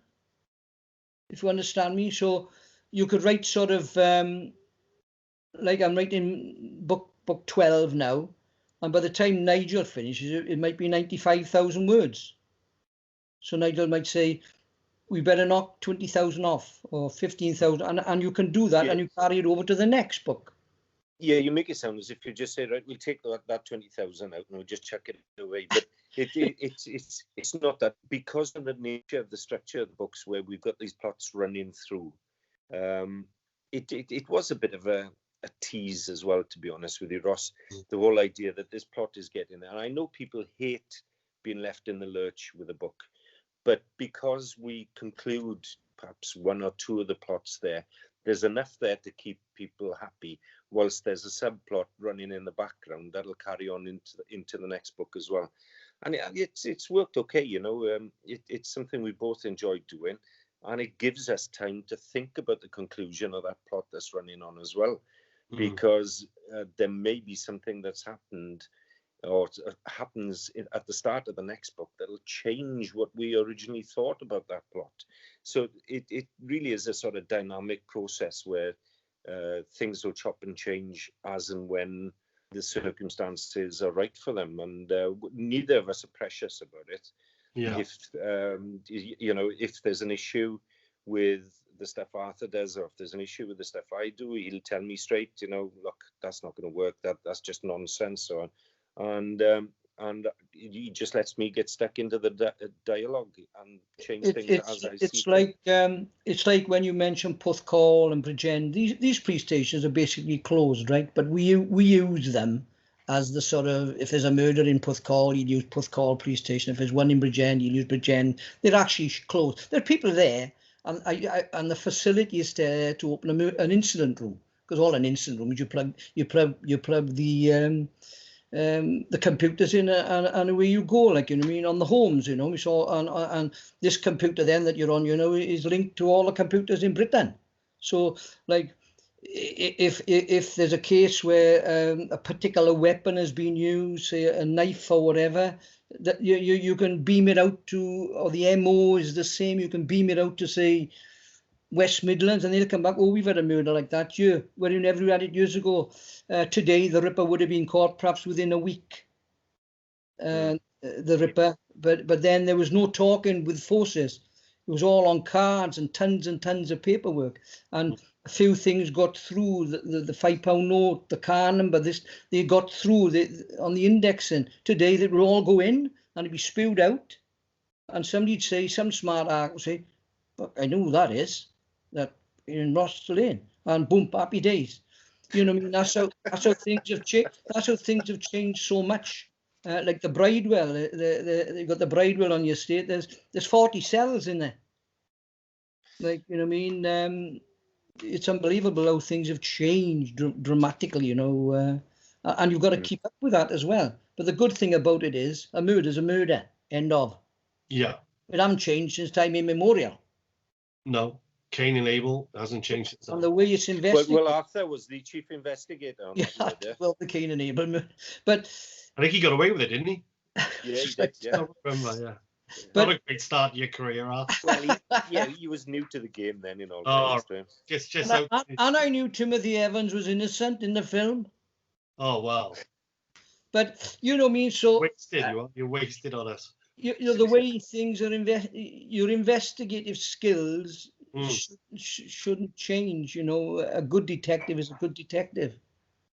if you understand me. So you could write sort of like I'm writing book 12 now, and by the time Nigel finishes, it might be 95,000 words. So Nigel might say, we better knock 20,000 off, or 15,000, and you can do that, and you carry it over to the next book. Yeah, you make it sound as if you just say, right, we'll take that 20,000 out and we'll just chuck it away. But it's not that, because of the nature of the structure of the books, where we've got these plots running through. It was a bit of a tease as well, to be honest with you, Ross. The whole idea that this plot is getting there. And I know people hate being left in the lurch with a book, but because we conclude perhaps one or two of the plots there's enough there to keep people happy, whilst there's a subplot running in the background that'll carry on into the next book as well. And it's worked okay, it's something we both enjoyed doing, and it gives us time to think about the conclusion of that plot that's running on as well, because there may be something that's happened or happens at the start of the next book that'll change what we originally thought about that plot. So it really is a sort of dynamic process where things will chop and change as and when the circumstances are right for them, and neither of us are precious about it. Yeah. If there's an issue with the stuff Arthur does, or if there's an issue with the stuff I do, he'll tell me straight, look, that's not going to work. That's just nonsense. And he just lets me get stuck into the dialogue and change things as I see. It's like when you mention Puthcall and Bridgend. These police stations are basically closed, right? But we use them as the sort of, if there's a murder in Puthcall, you'd use Puthcall police station. If there's one in Bridgend, you'd use Bridgend. They're actually closed. There are people there, and the facility is there to open an incident room, because all an incident room is you plug the computers in, and away you go, like, on the homes, we saw, and this computer then that you're on, is linked to all the computers in Britain. So, like, if there's a case where a particular weapon has been used, say a knife or whatever, that you can beam it out to, or the MO is the same, you can beam it out to, say, West Midlands, and they'll come back, oh, we've had a murder like that here, where you never had it years ago. Today, the Ripper would have been caught perhaps within a week. The Ripper, but then there was no talking with forces. It was all on cards and tons of paperwork, and a few things got through. The £5 note, the car number, they got through on the indexing. Today they would all go in and it'd be spewed out, and somebody'd say, some smart art would say, "Look, I know who that is, that in Ross Lane," and boom, happy days. You know what I mean? That's how things have changed. That's how things have changed so much. Like the Bridewell, you've got the Bridewell on your estate. There's 40 cells in there. Like, you know what I mean? It's unbelievable how things have changed dramatically, you know. And you've got to keep up with that as well. But the good thing about it is a murder's a murder. End of. Yeah. It hasn't changed since time immemorial. No. Cain and Abel hasn't changed since. And the way it's investigated. Well, Arthur was the chief investigator on that murder. Well, the Cain and Abel murder. But I think he got away with it, didn't he? Yeah, he did, yeah. I remember, yeah. But, not a great start to your career, Arthur. Well, he was new to the game then, in all fairness. Just and I knew Timothy Evans was innocent in the film. Oh, wow. But, you know what I mean? So you're wasted on us. You know, the way things are, your investigative skills shouldn't change. You know, a good detective is a good detective.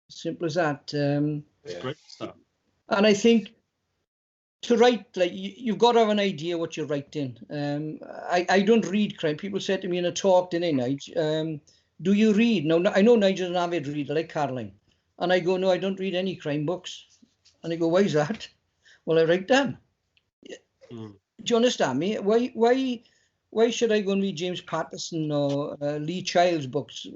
Simple as that. Great stuff. And I think to write, like, you've got to have an idea what you're writing. I don't read crime. People said to me in a talk, didn't they, Nigel? Do you read? Now, I know Nigel's an avid reader, like Caroline. And I go, no, I don't read any crime books. And they go, why is that? Well, I write them. Do you understand me? Why should I go and read James Patterson or Lee Child's books?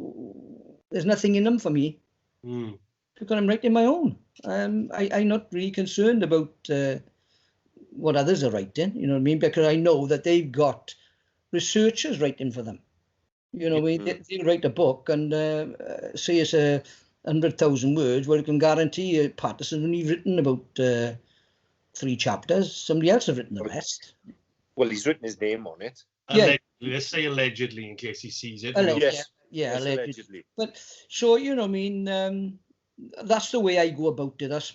There's nothing in them for me. Because I'm writing my own. I'm not really concerned about what others are writing, you know what I mean? Because I know that they've got researchers writing for them. You know, they'll write a book and say it's 100,000 words. Well, you can guarantee Patterson's only written about 3 chapters. Somebody else has written the rest. Well, he's written his name on it. Allegedly. Let's say allegedly in case he sees it. Yes, allegedly. But so, you know what I mean? That's the way I go about it. That's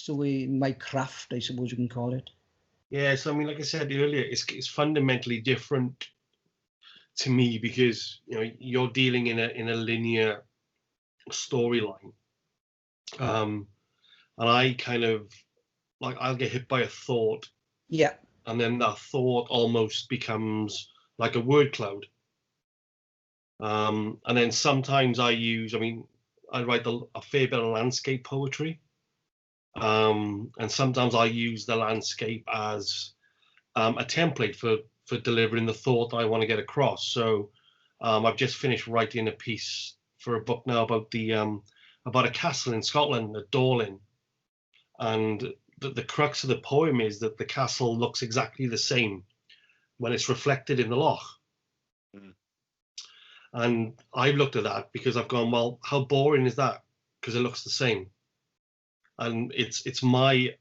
the way, my craft, I suppose you can call it. Yeah, so I mean, like I said earlier, it's fundamentally different to me because, you know, you're dealing in a linear storyline, and I kind of like, I'll get hit by a thought, and then that thought almost becomes like a word cloud, and then sometimes I write a fair bit of landscape poetry, and sometimes I use the landscape as a template for delivering the thought I want to get across. So I've just finished writing a piece for a book now about a castle in Scotland, at Dorlin, and the crux of the poem is that the castle looks exactly the same when it's reflected in the loch. And I've looked at that because I've gone, well, how boring is that? Because it looks the same. And it's my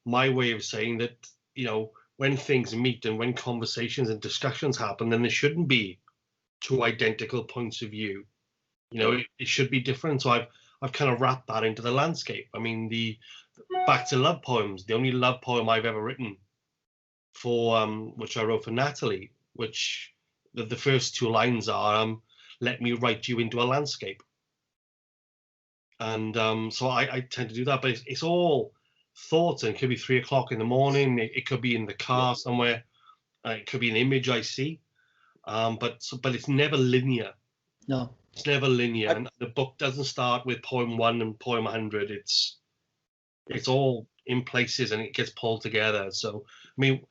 way of saying that, you know, when things meet and when conversations and discussions happen, then there shouldn't be 2 identical points of view. You know, it should be different. So I've kind of wrapped that into the landscape. I mean, the Back to Love poems, the only love poem I've ever written for, which I wrote for Natalie, which the first 2 lines are, let me write you into a landscape. And so I tend to do that, but it's all thoughts, and it could be 3 o'clock in the morning. It could be in the car somewhere. It could be an image I see, but it's never linear. No, it's never linear. And the book doesn't start with poem 1 and poem 100. It's all in places and it gets pulled together. So I mean,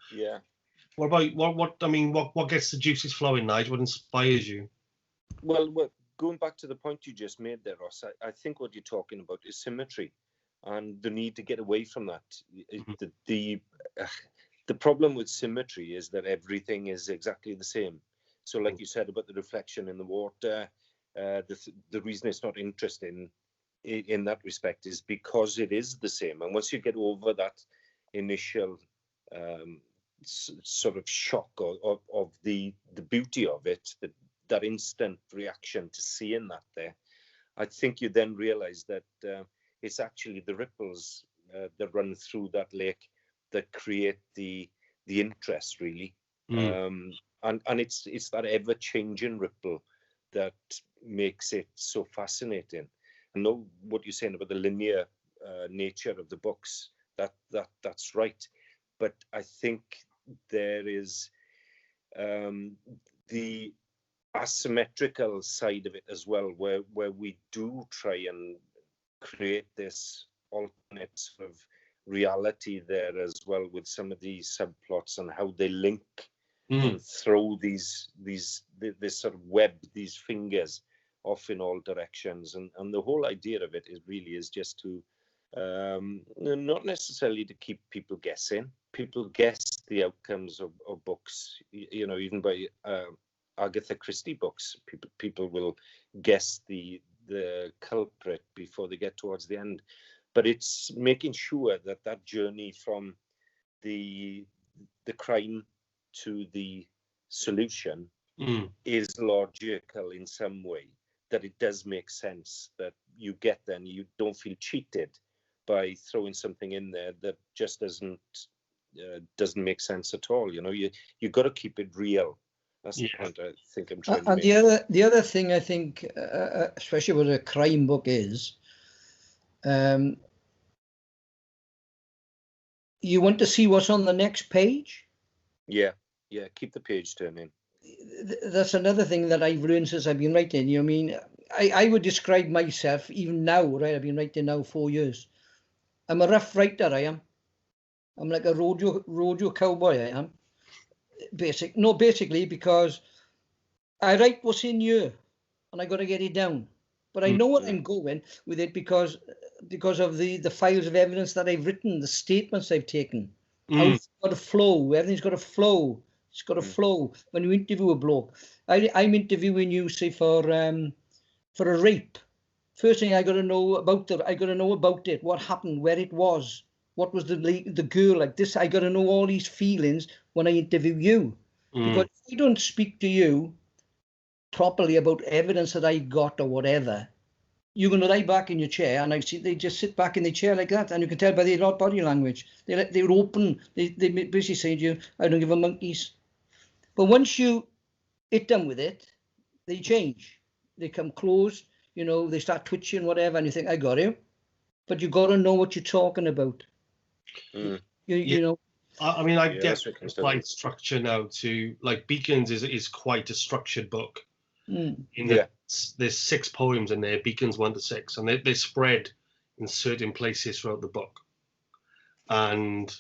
what about what gets the juices flowing, Nigel? What inspires you? Well, going back to the point you just made there, Ross, I think what you're talking about is symmetry and the need to get away from that. The problem with symmetry is that everything is exactly the same. So like you said about the reflection in the water, the reason it's not interesting in that respect is because it is the same. And once you get over that initial sort of shock of the beauty of it, that instant reaction to seeing that there, I think you then realize that it's actually the ripples that run through that lake that create the interest, really. And it's that ever-changing ripple that makes it so fascinating. I know what you're saying about the linear nature of the books. That's right, but I think there is the asymmetrical side of it as well, where we do try and create this alternate sort of reality there as well, with some of these subplots and how they link and throw this sort of web, these fingers off in all directions, and the whole idea of it is just to not necessarily to keep people guessing. People guess the outcomes of books, you know, even by Agatha Christie books. People will guess the culprit before they get towards the end, but it's making sure that journey from the crime to the solution is logical in some way, that it does make sense, that you get there and you don't feel cheated by throwing something in there that just doesn't make sense at all. You know, you got to keep it real. That's the point I think I'm trying to make. And the other thing I think, especially with a crime book, is you want to see what's on the next page. Yeah, keep the page turning. That's another thing that I've learned since I've been writing. You know, I mean, I would describe myself, even now, right? I've been writing now 4 years. I'm a rough writer, I am. I'm like a rodeo cowboy, I am. Basically, because I write what's in here, and I got to get it down. But I know what I'm going with it because of the files of evidence that I've written, the statements I've taken. How it's got to flow. Everything's got to flow. It's got to flow. When you interview a bloke, I'm interviewing you, say, for a rape. First thing I got to know about it. What happened? Where it was? What was the girl like? This, I got to know all these feelings when I interview you, because if I don't speak to you properly about evidence that I got or whatever, you're going to lie back in your chair, and I see they just sit back in the chair like that, and you can tell by their body language. They're open. They basically say to you, "I don't give a monkeys." But once you hit them with it, they change. They come close. You know, they start twitching, whatever, and you think, "I got you," but you got to know what you're talking about. You know. I mean, I've definitely applied structure now to, like, Beacons is quite a structured book. There's 6 poems in there, Beacons 1 to 6, and they're spread in certain places throughout the book. And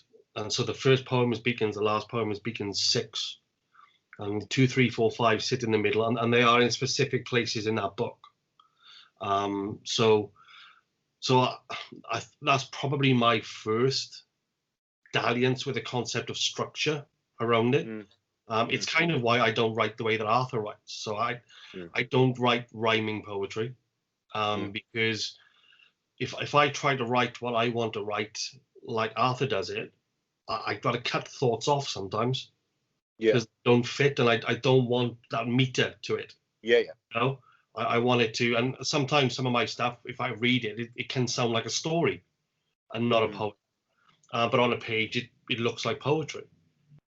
so the first poem is Beacons, the last poem is Beacons 6, and 2, 3, 4, 5 sit in the middle, and they are in specific places in that book. So that's probably my first dalliance with the concept of structure around it. It's kind of why I don't write the way that Arthur writes. So I don't write rhyming poetry, because if I try to write what I want to write like Arthur does it, I've got to cut thoughts off sometimes because they don't fit, and I don't want that meter to it. You know, I want it to, and sometimes some of my stuff, if I read it, it can sound like a story and not a poem. But on a page, it looks like poetry.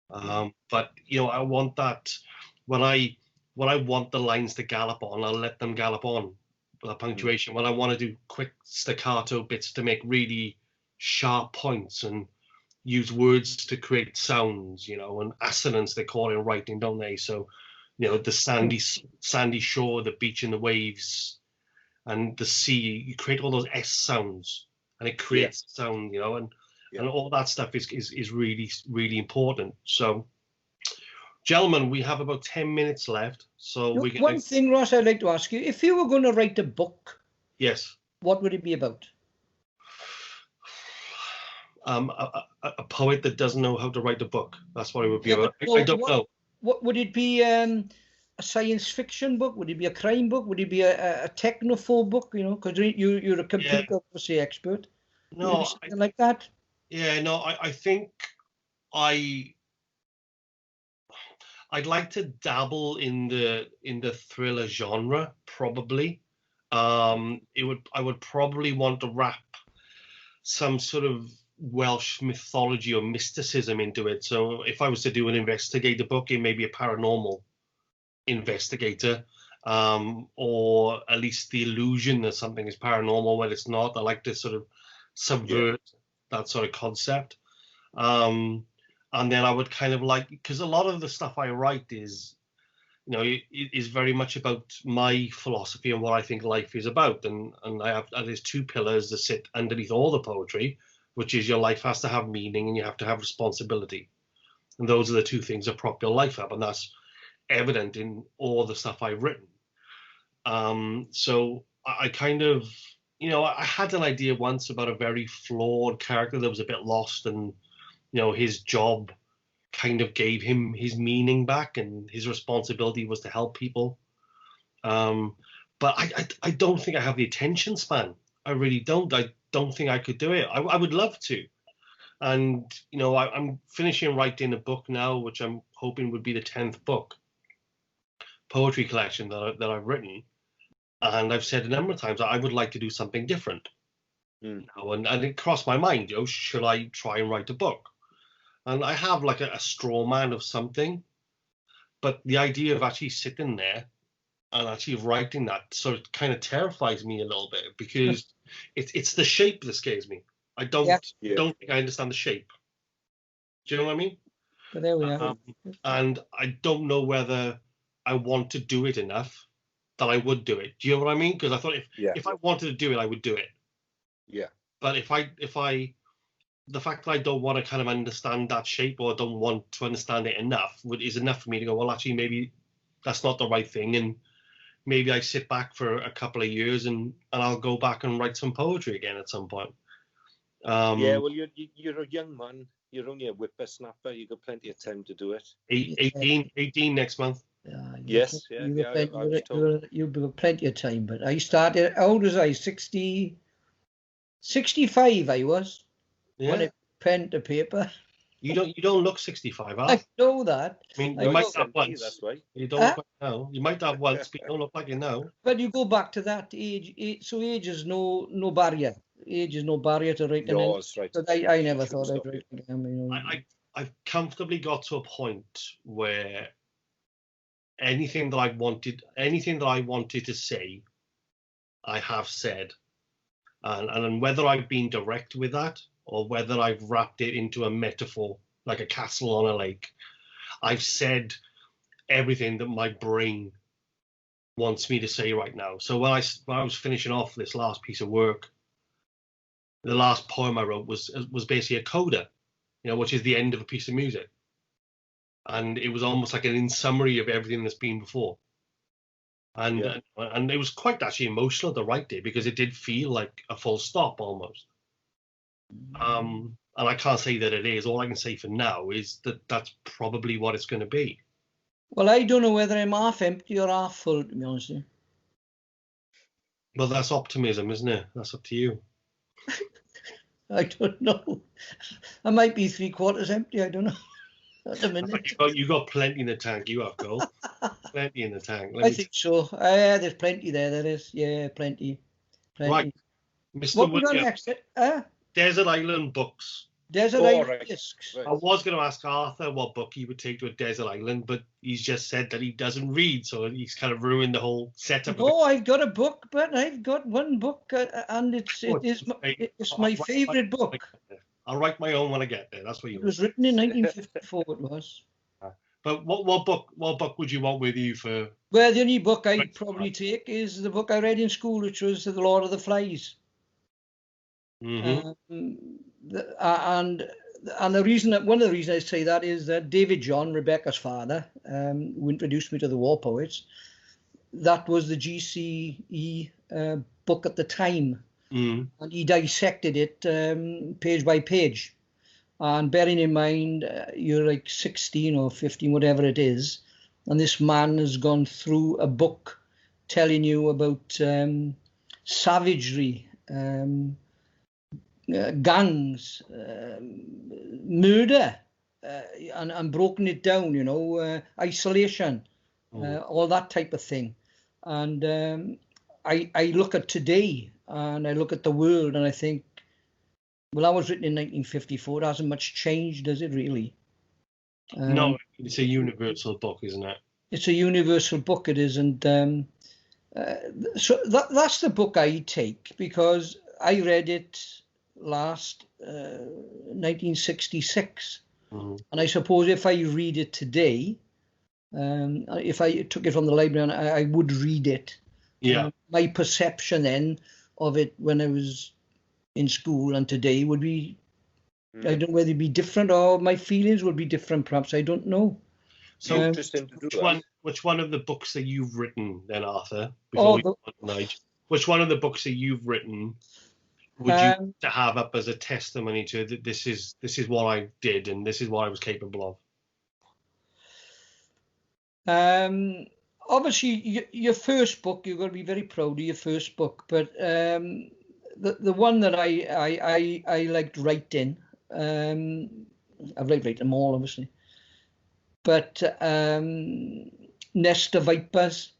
But you know, I want that when I want the lines to gallop on, I'll let them gallop on with punctuation. When I want to do quick staccato bits to make really sharp points and use words to create sounds, you know, and assonance they call it in writing, don't they? So, you know, the sandy shore, the beach and the waves, and the sea. You create all those S sounds, and it creates sound, you know, and all that stuff is really, really important. So, gentlemen, we have about 10 minutes left. So one thing, Ross, I'd like to ask you: if you were going to write a book, what would it be about? A poet that doesn't know how to write a book. That's what it would be about. I don't know. What would it be? a science fiction book? Would it be a crime book? Would it be a technophobe book? You know, because you're a computer obviously expert. Would it be something like that? Yeah, no, I think I'd like to dabble in the thriller genre, probably. I would probably want to wrap some sort of Welsh mythology or mysticism into it. So if I was to do an investigator book, it may be a paranormal investigator, or at least the illusion that something is paranormal when it's not. I like to sort of subvert that sort of concept. And then I would kind of like, because a lot of the stuff I write is, is very much about my philosophy and what I think life is about. And there's two pillars that sit underneath all the poetry, which is your life has to have meaning and you have to have responsibility. And those are the two things that prop your life up. And that's evident in all the stuff I've written. So I kind of, I had an idea once about a very flawed character that was a bit lost, and, his job kind of gave him his meaning back, and his responsibility was to help people. But I don't think I have the attention span. I really don't. I don't think I could do it. I would love to. And, I'm finishing writing a book now, which I'm hoping would be the 10th book, poetry collection that I've written. And I've said a number of times that I would like to do something different. And it crossed my mind, should I try and write a book? And I have like a straw man of something, but the idea of actually sitting there and actually writing that sort of kind of terrifies me a little bit, because it's the shape that scares me. I don't think I understand the shape. Do you know what I mean? But there we are. And I don't know whether I want to do it enough that I would do it. Do you know what I mean? Because I thought if I wanted to do it, I would do it. Yeah. But the fact that I don't want to kind of understand that shape, or don't want to understand it enough, is enough for me to go, well, actually, maybe that's not the right thing. And maybe I sit back for a couple of years and I'll go back and write some poetry again at some point. Well, you're a young man. You're only a whippersnapper. You've got plenty of time to do it. 18 next month. Yes. You've got plenty of time. But I started, how old was I? 65 I was. Yeah. When it pen to paper. You don't look 65, huh? I know that. I mean, you might have once. That's right. You don't look like now. You might have once, but you don't look like it now. But you go back to that age. So age is no barrier. Age is no barrier to writing. No, that's right. So I never thought I'd write again. I've comfortably got to a point where anything that I wanted to say, I have said, and whether I've been direct with that, or whether I've wrapped it into a metaphor, like a castle on a lake, I've said everything that my brain wants me to say right now. So when I was finishing off this last piece of work, the last poem I wrote was basically a coda, which is the end of a piece of music. And it was almost like an in summary of everything that's been before. And it was quite actually emotional to write it, because it did feel like a full stop almost. And I can't say that it is. All I can say for now is that that's probably what it's going to be. Well, I don't know whether I'm half empty or half full, to be honest with you. Well, that's optimism, isn't it? That's up to you. I don't know. I might be 3/4 empty. I don't know. At the minute. You got plenty in the tank. You have, Cole. Plenty in the tank. I think so. There's plenty there. There is. Yeah, plenty. Right, Mr. What we got next? Desert Island books. Desert Island discs. Right. I was going to ask Arthur what book he would take to a desert island, but he's just said that he doesn't read, so he's kind of ruined the whole setup. Oh, I've got a book, but I've got one book, and it's my favourite book. I'll write my own when I get there. That's what you. It was written in 1954. It was. But what book would you want with you for? Well, the only book I'd probably take is the book I read in school, which was The Lord of the Flies. Mm-hmm. And one of the reasons I say that is that David John, Rebecca's father, who introduced me to the war poets, that was the GCE book at the time. And he dissected it page by page. And bearing in mind, you're like 16 or 15, whatever it is, and this man has gone through a book telling you about savagery, gangs, murder, and broken it down, isolation, all that type of thing. And I look at today, and I look at the world, and I think, well, that was written in 1954. It hasn't much changed, does it really? No, it's a universal book, isn't it? It's a universal book, it is. And so that's the book I take, because I read it last 1966. And I suppose if I read it today, if I took it from the library, I would read it. Yeah. My perception then of it when I was in school and today would be, I don't know whether it'd be different, or my feelings would be different, perhaps. I don't know. So interesting to do. Which one of the books that you've written then, Arthur, Nigel, which one of the books that you've written would you to have up as a testimony to that this is what I did and this is what I was capable of? Obviously, your first book, you've got to be very proud of your first book. But the one that I liked writing, I've liked writing them all, obviously. But Nest of Vipers,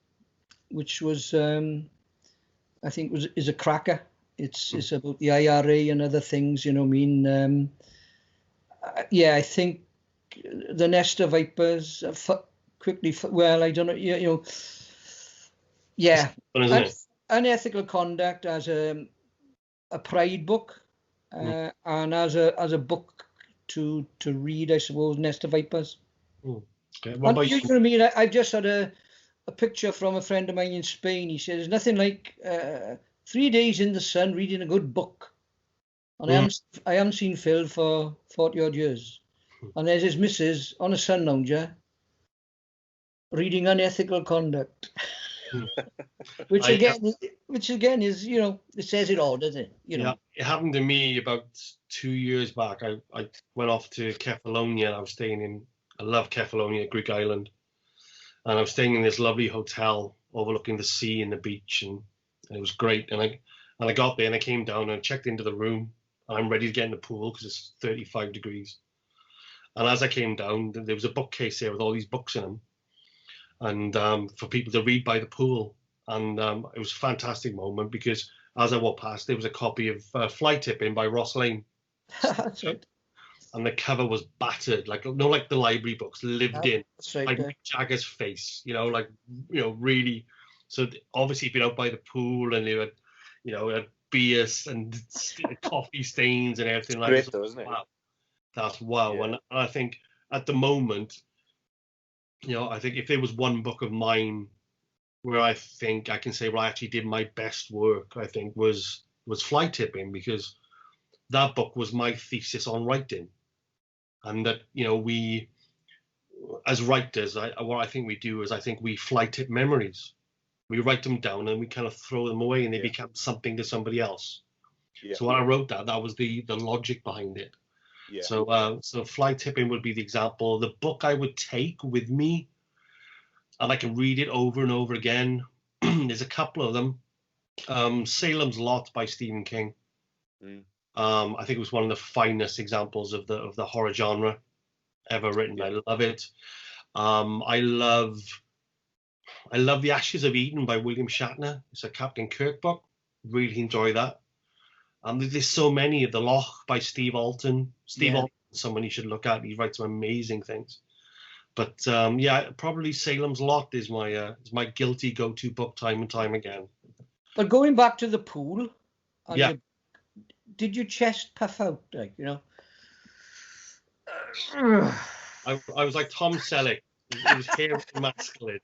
which was, I think, is a cracker. It's about the IRA and other things, you know what I mean? I think the Nest of Vipers, well, I don't know, yeah. Unethical Conduct as a pride book, and as a book to read, I suppose, Nest of Vipers. Okay. What about you know what I mean? I've just had a picture from a friend of mine in Spain. He said, there's nothing like 3 days in the sun reading a good book. And I haven't seen Phil for 40 odd years. And there's his missus on a sun lounger reading Unethical Conduct. which again is, it says it all, doesn't it? Yeah, it happened to me about 2 years back. I went off to Kefalonia. I was staying I love Kefalonia, Greek island. And I was staying in this lovely hotel overlooking the sea and the beach, and it was great. And I got there and I came down and I checked into the room, and I'm ready to get in the pool because it's 35 degrees. And as I came down, there was a bookcase there with all these books in them, and for people to read by the pool. And it was a fantastic moment because as I walked past, there was a copy of Fly Tipping by Ross Lane. That's right. And the cover was battered, like the library books, lived in, right, like Mick Jagger's face, really. So obviously, been out by the pool, and they had, had beers and coffee stains and everything like that. Great, though, isn't it? Wow, that's wow. Yeah. And I think at the moment, I think if there was one book of mine where I think I can say, well, I actually did my best work, I think was Fly Tipping, because that book was my thesis on writing. And that, we, as writers, what I think we do is I think we fly tip memories. We write them down and we kind of throw them away, and they become something to somebody else. Yeah. So when I wrote that was the logic behind it. Yeah. So Fly Tipping would be the example. The book I would take with me, and I can read it over and over again. There's a couple of them. Salem's Lot by Stephen King. I think it was one of the finest examples of the horror genre ever written. Yeah. I love it. I love The Ashes of Eden by William Shatner. It's a Captain Kirk book. Really enjoy that. There's so many. The Loch by Steve Alton. Alton is someone you should look at. He writes some amazing things. But probably Salem's Lot is my guilty go-to book time and time again. But going back to the pool, did your chest puff out, like, I was like Tom Selleck. It was hair masculine.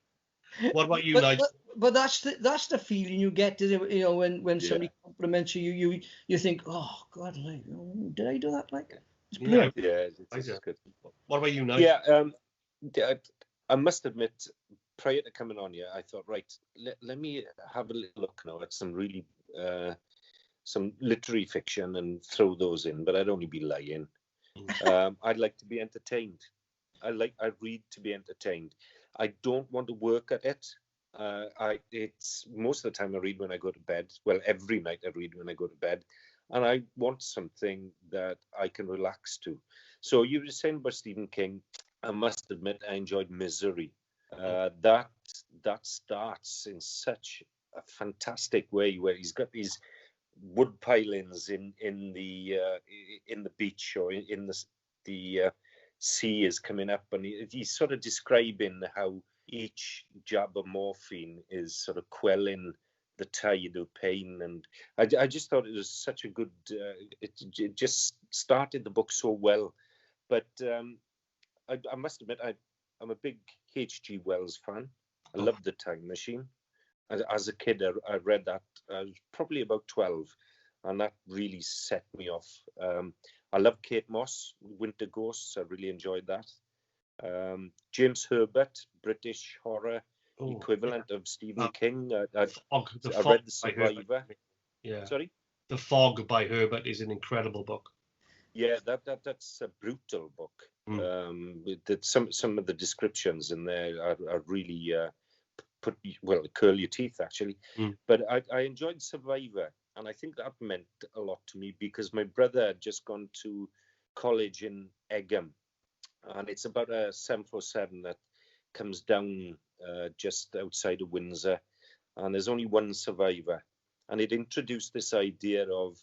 What about you, Nigel? But that's the feeling you get, when somebody compliments you, you think, oh God, like, did I do that? Like, it's brilliant. It's good. What about you, Nigel? I must admit, prior to coming on here, I thought, right, let me have a little look now at some really some literary fiction and throw those in, but I'd only be lying. I'd like to be entertained. I read to be entertained. I don't want to work at it. It's most of the time I read when I go to bed. Well, every night I read when I go to bed, and I want something that I can relax to. So you were saying about Stephen King. I must admit I enjoyed Misery. That starts in such a fantastic way, where he's got these wood pilings in the beach, or in the sea is coming up, and he's sort of describing how each jab of morphine is sort of quelling the tide of pain. And I just thought it was such a good, it just started the book so well. But I must admit, I'm a big H.G. Wells fan. I love The Time Machine. As a kid, I read that. I was probably about 12, and that really set me off. I love Kate Moss, Winter Ghosts. I really enjoyed that. James Herbert, British horror equivalent of Stephen King. I read The Survivor. Yeah. Sorry? The Fog by Herbert is an incredible book. Yeah, that's a brutal book. Some of the descriptions in there are really curl your teeth, actually. But I enjoyed Survivor, and I think that meant a lot to me because my brother had just gone to college in Egham, and it's about a 747 that comes down just outside of Windsor, and there's only one survivor. And it introduced this idea of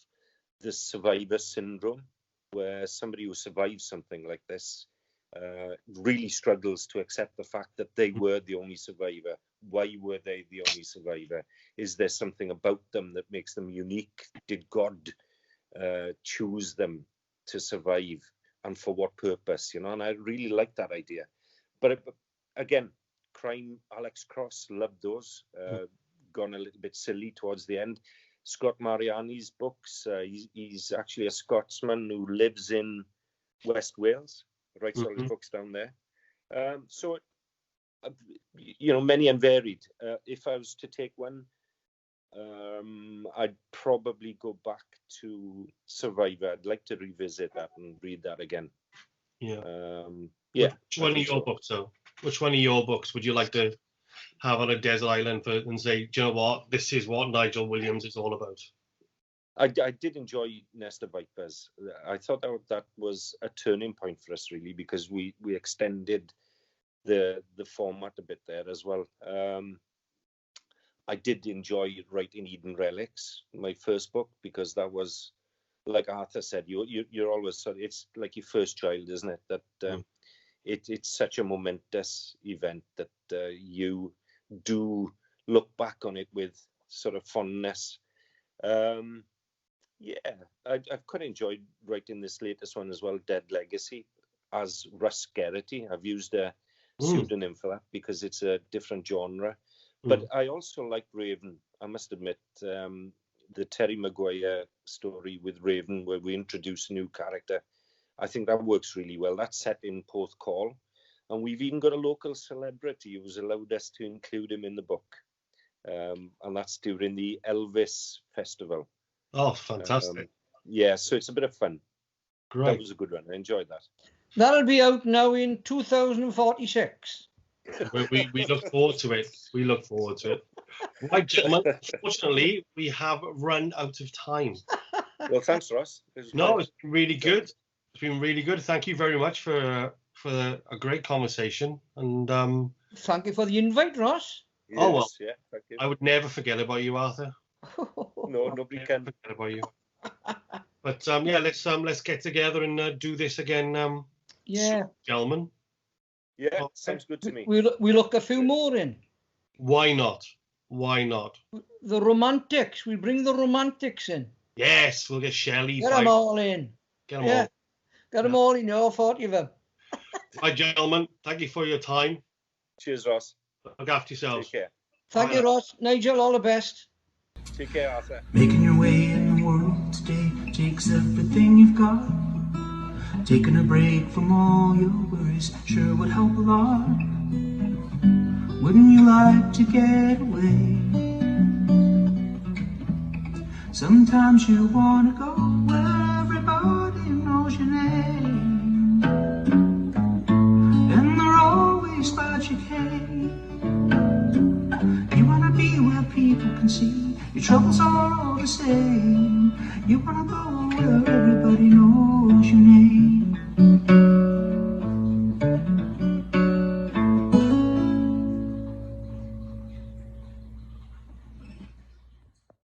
the survivor syndrome, where somebody who survives something like this really struggles to accept the fact that they were the only survivor. Why were they the only survivor? Is there something about them that makes them unique? Did God choose them to survive, and for what purpose? You know, and I really like that idea. But again, crime, Alex Cross, loved those. Gone a little bit silly towards the end. Scott Mariani's books. He's actually a Scotsman who lives in West Wales. Writes all his books down there. So, you know, many and varied. If I was to take one, I'd probably go back to Survivor. I'd like to revisit that and read that again. Yeah. Yeah. Which one of your books, though? Which one of your books would you like to have on a desert island and say, do you know what? This is what Nigel Williams is all about. I did enjoy Nest of Vipers. I thought that was a turning point for us, really, because we extended the format a bit there as well. I did enjoy writing Eden Relics, my first book, because that was, like Arthur said, you're always, it's like your first child, isn't it? That it's such a momentous event that you do look back on it with sort of fondness. Yeah, I've quite enjoyed writing this latest one as well, Dead Legacy, as Russ Geraghty. I've used a pseudonym for that because it's a different genre. But I also like Raven. I must admit, the Terry Maguire story with Raven, where we introduce a new character, I think that works really well. That's set in Porthcawl, and we've even got a local celebrity who's allowed us to include him in the book, and that's during the Elvis Festival. Oh, fantastic. Yeah, so it's a bit of fun. Great. That was a good one. I enjoyed that. That'll be out now in 2046. We look forward to it. We look forward to it. Right, gentlemen, unfortunately, we have run out of time. Well, thanks, Ross. It's been really good. It's been really good. Thank you very much for a great conversation. And thank you for the invite, Ross. Yes, oh, well, yeah, thank you. I would never forget about you, Arthur. No, nobody can forget about you. But yeah, let's get together and do this again. Yeah, gentlemen. Yeah, sounds good to me. We look a few more in. Why not? Why not? The romantics. We bring the romantics in. Yes, we'll get Shelley. Get them all in. Get them all. Get them all in. All 40 of them. Right, gentlemen. Thank you for your time. Cheers, Ross. Look after yourselves. Take care. Thank you, Ross. Nigel, all the best. Take care, Arthur. Making your way in the world today takes everything you've got. Taking a break from all your worries sure would help a lot. Wouldn't you like to get away? Sometimes you wanna go where everybody knows your name, and they're always glad you came. Nobody knows